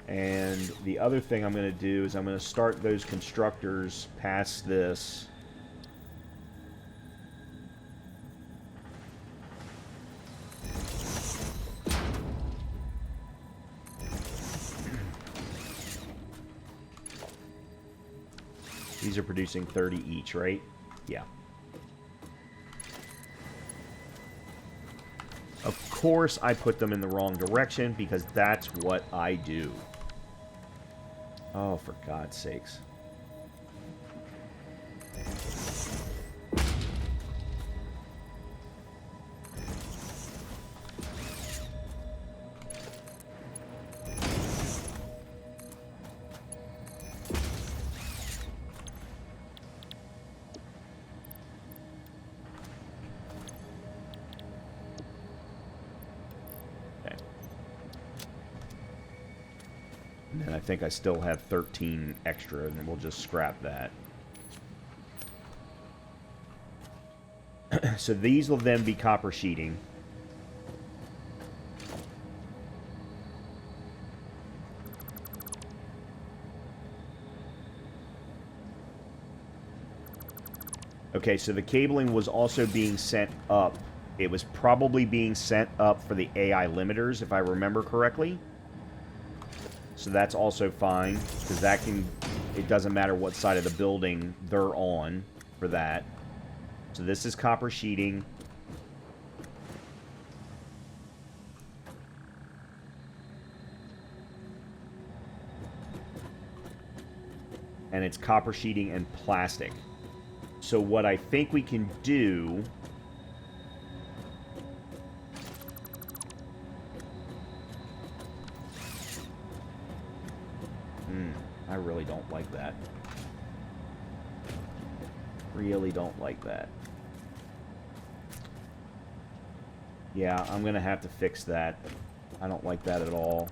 And the other thing I'm going to do is I'm going to start those constructors past this. These are producing 30 each, right? Yeah. Of course, I put them in the wrong direction because that's what I do. Oh, for God's sakes. And I think I still have 13 extra, and then we'll just scrap that. So these will then be copper sheeting. Okay, so the cabling was also being sent up. It was probably being sent up for the AI limiters, if I remember correctly. So that's also fine, because that can, it doesn't matter what side of the building they're on for that. So this is copper sheeting. And it's copper sheeting and plastic. So what I think we can do... I really don't like that. Really don't like that. Yeah, I'm gonna have to fix that. I don't like that at all.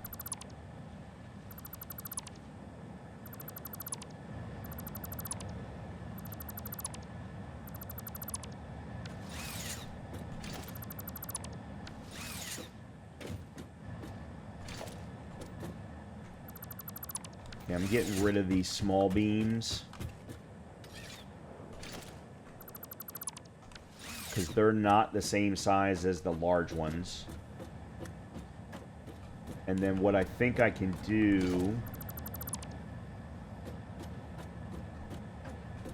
Okay, I'm getting rid of these small beams. Because they're not the same size as the large ones. And then what I think I can do...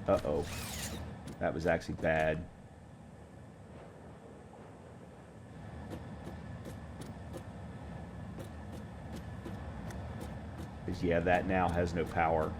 Uh-oh. That was actually bad. Because, yeah, that now has no power.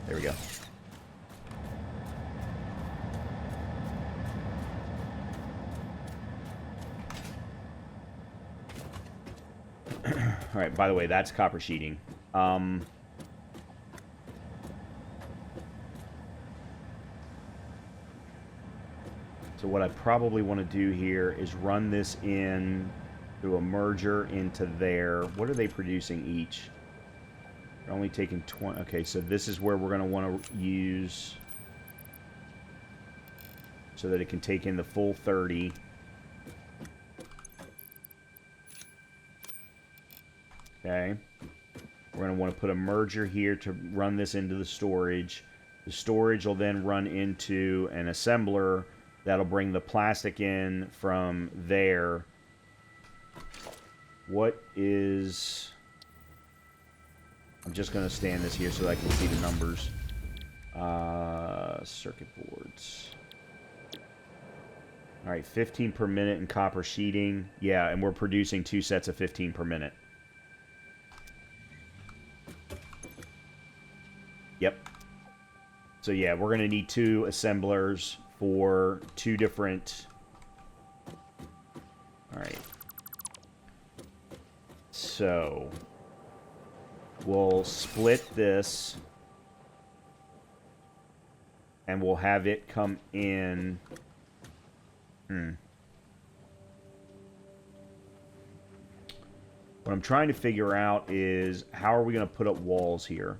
There we go. All right, by the way, that's copper sheeting. So what I probably want to do here is run this in through a merger into there. What are they producing each? They're only taking 20. Okay, so this is where we're going to want to use so that it can take in the full 30. Okay. We're going to want to put a merger here to run this into the storage. The storage will then run into an assembler That'll bring the plastic in from there. What is... I'm just going to stand this here so that I can see the numbers. Circuit boards. All right, 15 per minute in copper sheeting. Yeah, and we're producing 2 sets of 15 per minute. Yep. So yeah, we're going to need 2 assemblers for 2 different... All right. So we'll split this and we'll have it come in... What I'm trying to figure out is how are we going to put up walls here?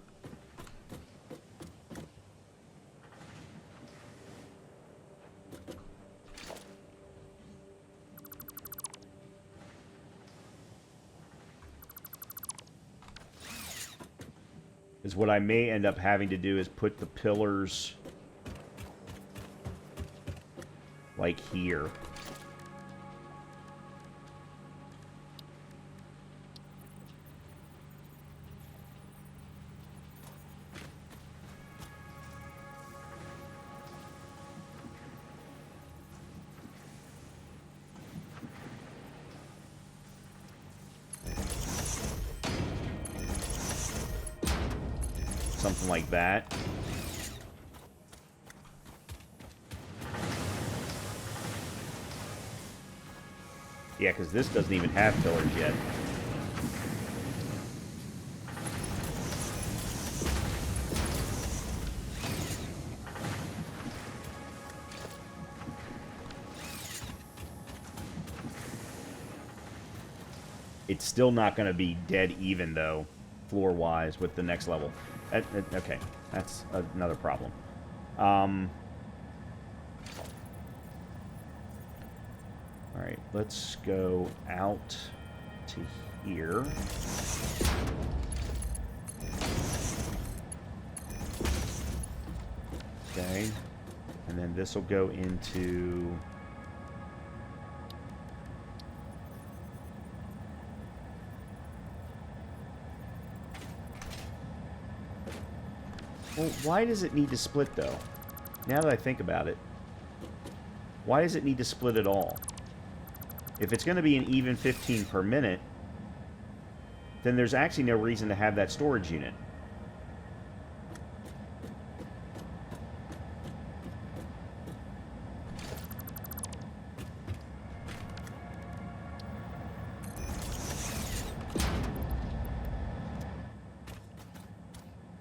Is what I may end up having to do is put the pillars like here. Something like that. Yeah, because this doesn't even have pillars yet. It's still not going to be dead even, though, floor-wise, with the next level. Okay, that's another problem. Alright, let's go out to here. Okay, and then this will go into... Well, why does it need to split, though? Now that I think about it. Why does it need to split at all? If it's going to be an even 15 per minute, then there's actually no reason to have that storage unit.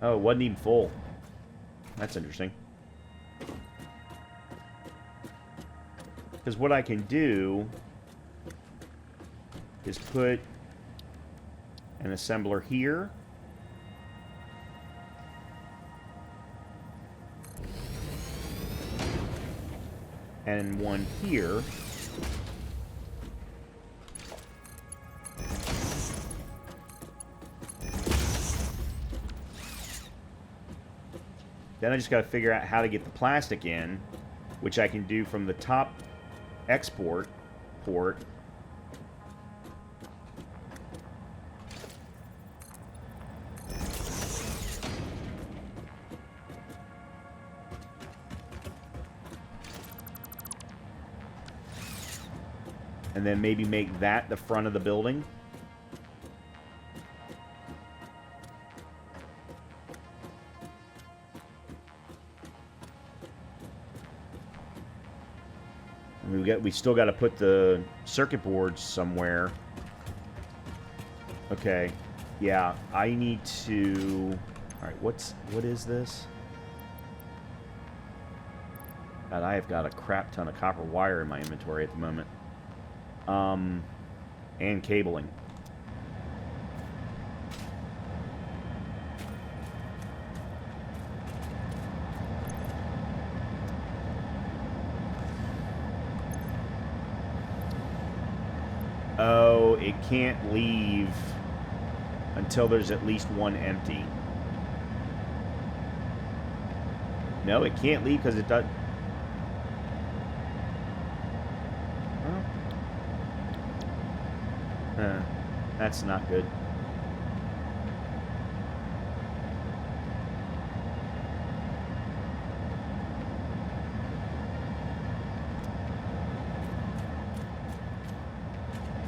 Oh, it wasn't even full. That's interesting. Because what I can do is put an assembler here. And one here. Then I just got to figure out how to get the plastic in, which I can do from the top export port. And then maybe make that the front of the building. We still got to put the circuit boards somewhere. Okay. Yeah, I need to... Alright, what is this? God, I have got a crap ton of copper wire in my inventory at the moment. And cabling. Oh, it can't leave until there's at least one empty. No, it can't leave because it does. That's not good.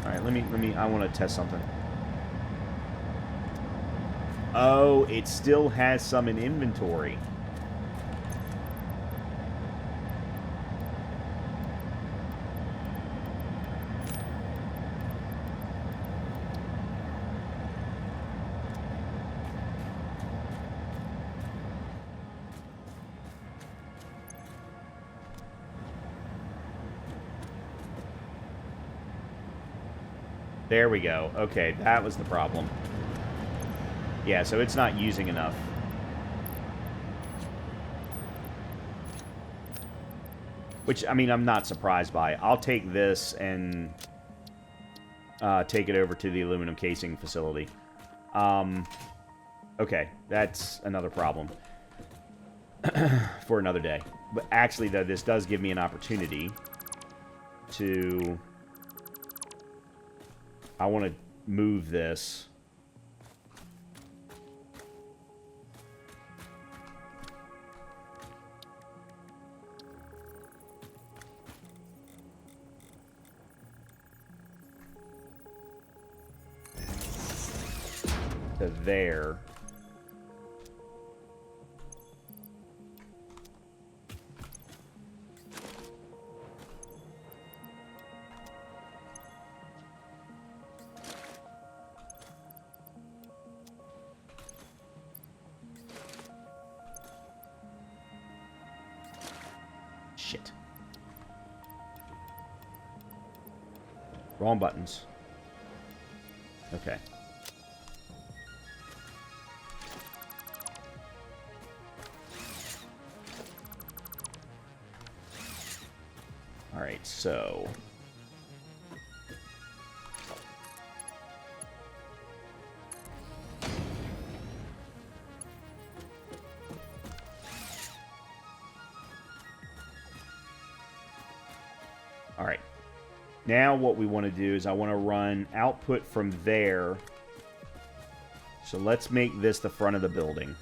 Alright, let me, I want to test something. Oh, it still has some in inventory. There we go. Okay, that was the problem. Yeah, so it's not using enough. Which, I mean, I'm not surprised by. I'll take this and take it over to the aluminum casing facility. Okay, that's another problem for another day. But actually, though, this does give me an opportunity to... I want to move this. To there. Shit. Wrong buttons. Okay. Alright, so... Alright. Now what we want to do is I want to run output from there. So let's make this the front of the building.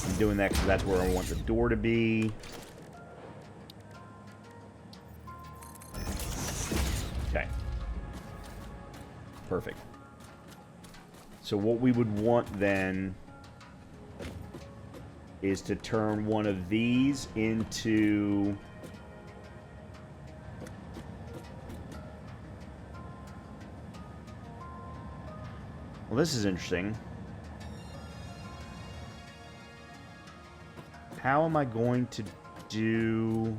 I'm doing that because that's where I want the door to be. Okay. Perfect. So what we would want then is to turn one of these into... Well, this is interesting. How am I going to do...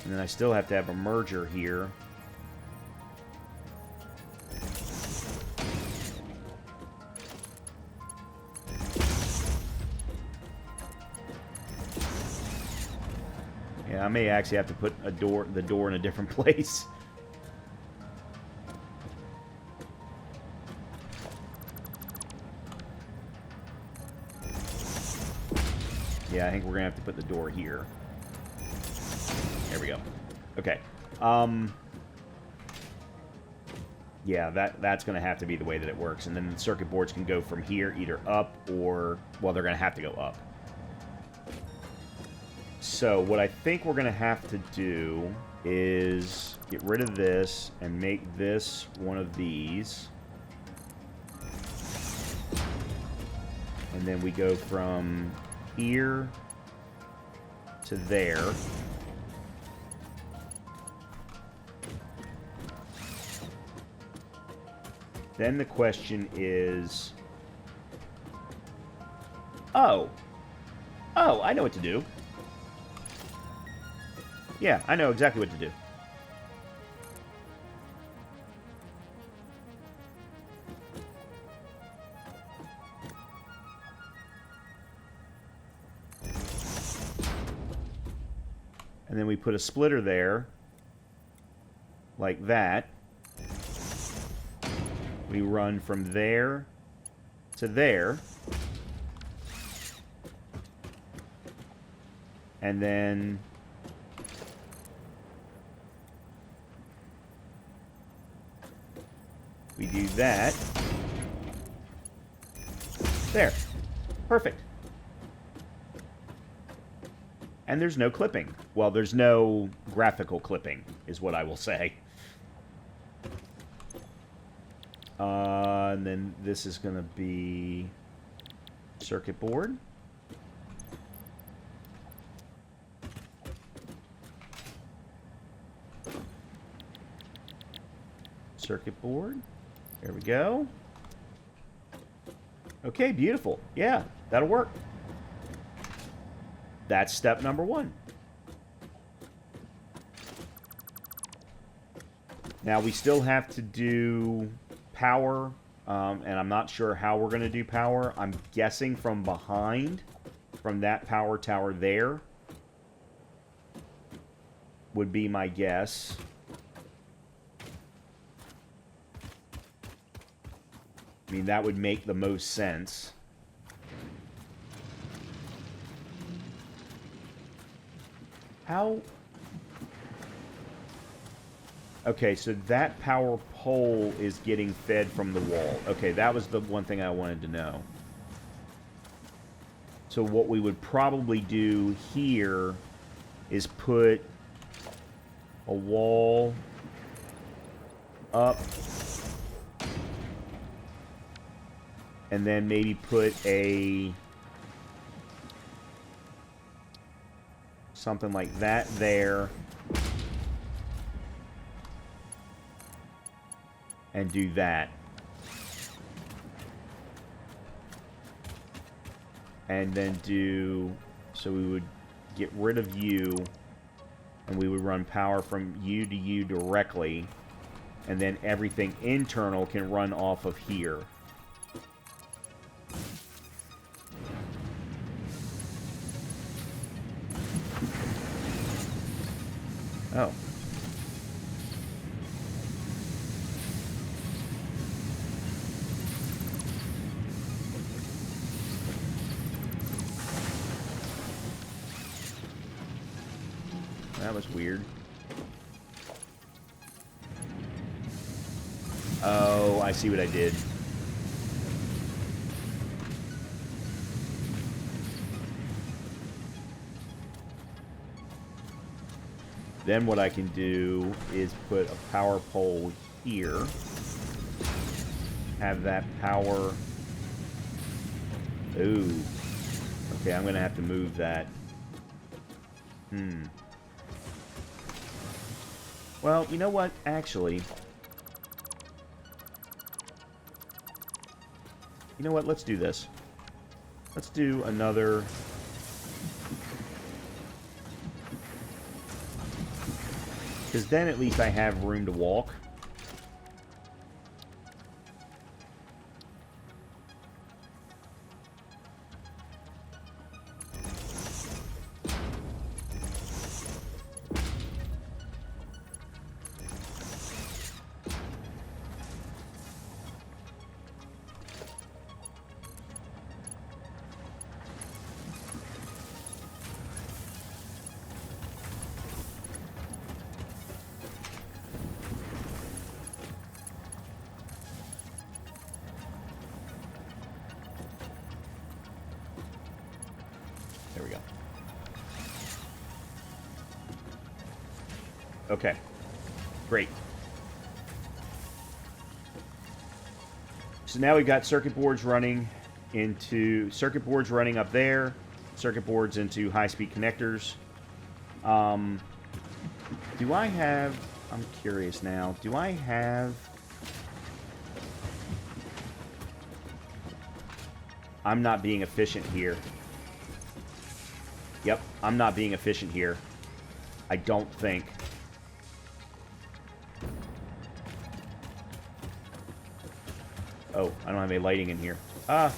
And then I still have to have a merger here. Yeah, I may actually have to put the door in a different place. Yeah, I think we're gonna have to put the door here. There we go. Okay. Yeah, that's going to have to be the way that it works. And then the circuit boards can go from here either up or... Well, they're going to have to go up. So what I think we're going to have to do is get rid of this and make this one of these. And then we go from here to there. Then the question is... Oh, I know what to do. Yeah, I know exactly what to do. And then we put a splitter there. like that. We run from there to there. And then we do that. There. Perfect. And there's no clipping. Well, there's no graphical clipping, is what I will say. And then this is going to be circuit board. Circuit board. There we go. Okay, beautiful. Yeah, that'll work. That's step number 1. Now we still have to do power, and I'm not sure how we're going to do power. I'm guessing from behind, from that power tower there, would be my guess. I mean, that would make the most sense. How? Okay, so that power pole is getting fed from the wall. Okay, that was the one thing I wanted to know. So what we would probably do here is put a wall up, and then maybe put a something like that there, and do that. And then do, so we would get rid of you, and we would run power from you to you directly, and then everything internal can run off of here. Oh. That was weird. Oh, I see what I did. Then what I can do is put a power pole here. Have that power... Ooh. Okay, I'm going to have to move that. Well, you know what? Actually... You know what? Let's do this. Let's do another... Because then at least I have room to walk. There we go. Okay. Great. So now we've got circuit boards running up there, circuit boards into high-speed connectors. Do I have... I'm curious now. Do I have... I'm not being efficient here. Yep, I'm not being efficient here. I don't think. Oh, I don't have any lighting in here. Ah.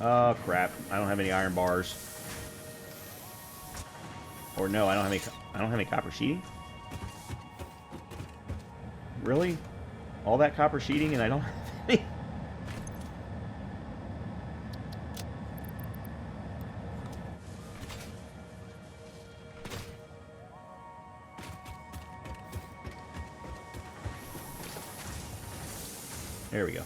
Oh, crap. I don't have any iron bars. Or no, I don't have any. I don't have any copper sheeting. Really? All that copper sheeting and I don't have any? There we go.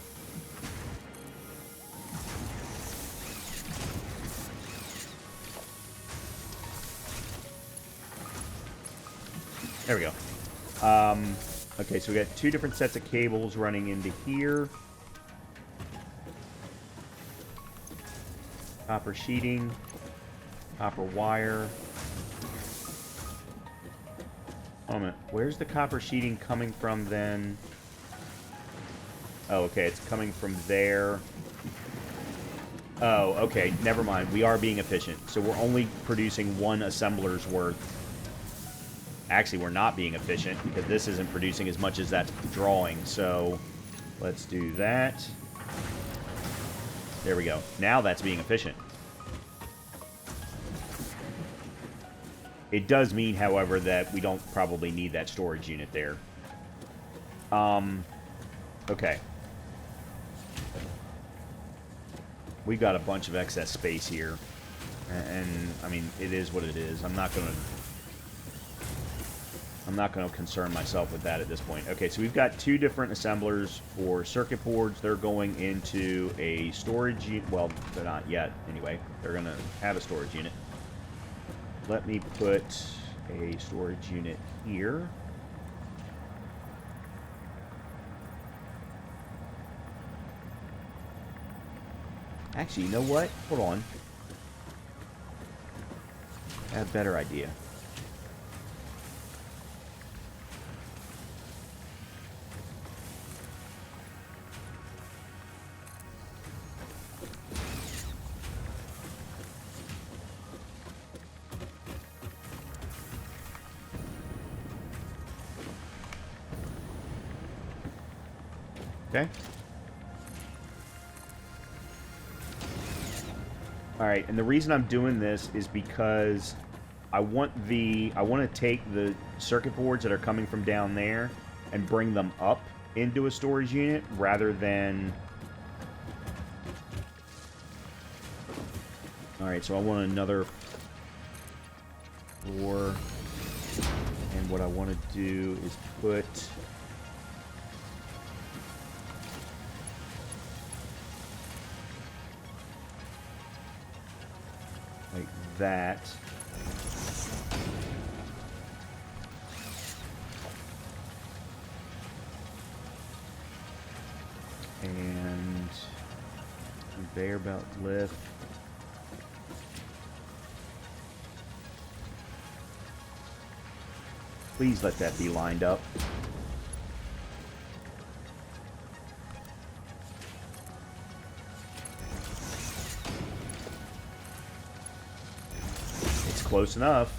There we go. Okay, so we got 2 different sets of cables running into here. Copper sheeting, copper wire. Hold on a minute. Where's the copper sheeting coming from then? Oh, okay, it's coming from there. Oh, okay, never mind. We are being efficient. So we're only producing 1 assembler's worth. Actually, we're not being efficient because this isn't producing as much as that's drawing. So let's do that. There we go. Now that's being efficient. It does mean, however, that we don't probably need that storage unit there. Okay. We've got a bunch of excess space here. And I mean, it is what it is. I'm not going to concern myself with that at this point. Okay, so we've got 2 different assemblers for circuit boards. They're going into a storage unit. Well, they're not yet, anyway. They're going to have a storage unit. Let me put a storage unit here. Actually, you know what? Hold on. I have a better idea. Okay. Alright, and the reason I'm doing this is because I want to take the circuit boards that are coming from down there and bring them up into a storage unit rather than... Alright, so I want another 4. And what I want to do is put... like that. And conveyor belt lift. Please let that be lined up. Close enough.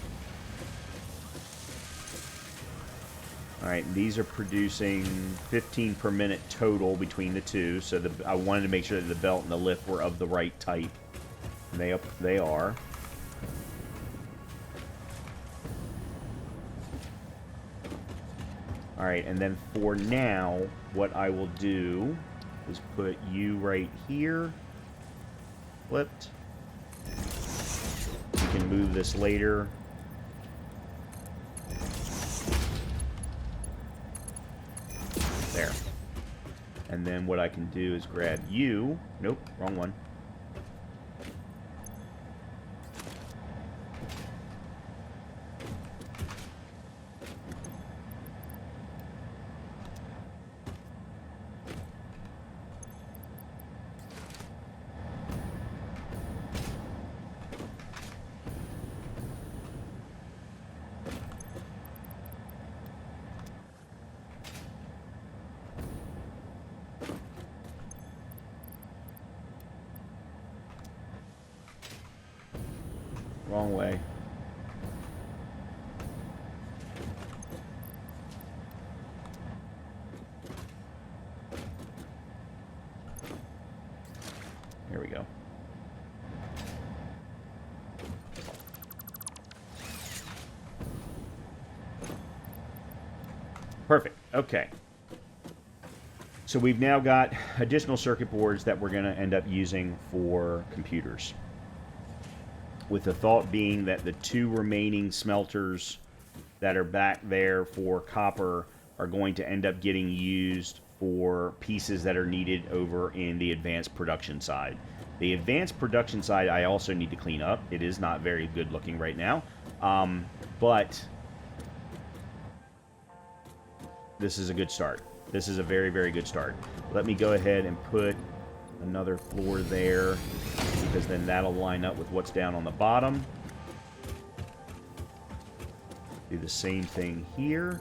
Alright, these are producing 15 per minute total between the 2, so I wanted to make sure that the belt and the lift were of the right type. And they are. Alright, and then for now, what I will do is put you right here. Flipped. Can move this later. There. And then what I can do is grab you. Nope, wrong one. Wrong way. There we go. Okay. So we've now got additional circuit boards that we're going to end up using for computers. With the thought being that the 2 remaining smelters that are back there for copper are going to end up getting used for pieces that are needed over in the advanced production side. The advanced production side I also need to clean up. It is not very good looking right now. But this is a good start. This is a very, very good start. Let me go ahead and put another floor there, because then that'll line up with what's down on the bottom. Do the same thing here.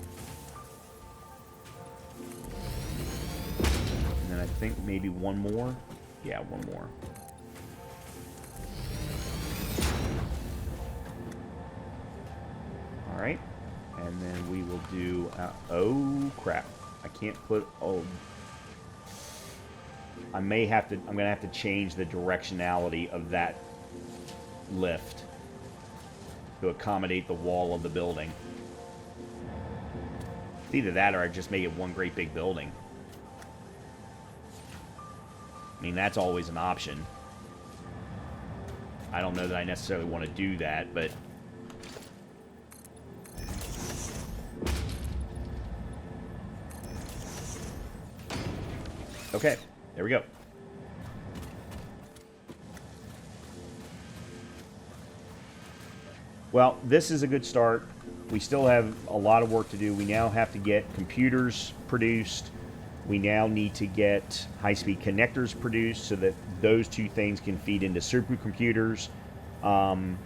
And then I think maybe one more. Yeah, one more. All right. And then we will do... oh, crap. I can't put... oh... I may have to... I'm going to have to change the directionality of that lift to accommodate the wall of the building. It's either that or I just make it one great big building. I mean, that's always an option. I don't know that I necessarily want to do that, but... okay, there we go. Well, this is a good start. We still have a lot of work to do. We now have to get computers produced. We now need to get high-speed connectors produced so that those 2 things can feed into supercomputers. And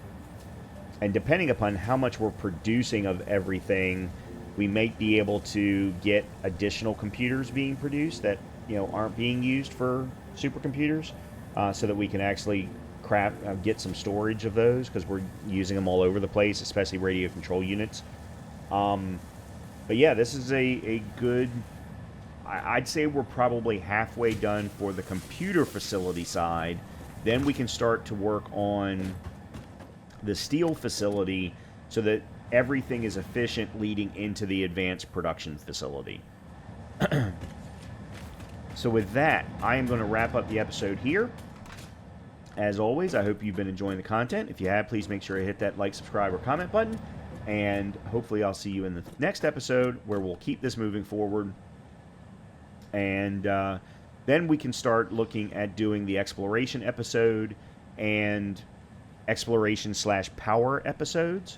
depending upon how much we're producing of everything, we may be able to get additional computers being produced that, you know, aren't being used for supercomputers, so that we can actually get some storage of those, because we're using them all over the place, especially radio control units. But yeah, this is a good... I'd say we're probably halfway done for the computer facility side. Then we can start to work on the steel facility so that everything is efficient leading into the advanced production facility. So with that, I am going to wrap up the episode here. As always, I hope you've been enjoying the content. If you have, please make sure to hit that like, subscribe, or comment button. And hopefully I'll see you in the next episode, where we'll keep this moving forward. And then we can start looking at doing the exploration episode and exploration/power episodes,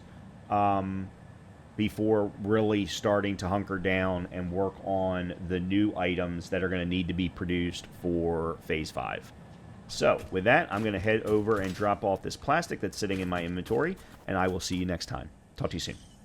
before really starting to hunker down and work on the new items that are going to need to be produced for Phase 5. So, with that, I'm going to head over and drop off this plastic that's sitting in my inventory, and I will see you next time. Talk to you soon.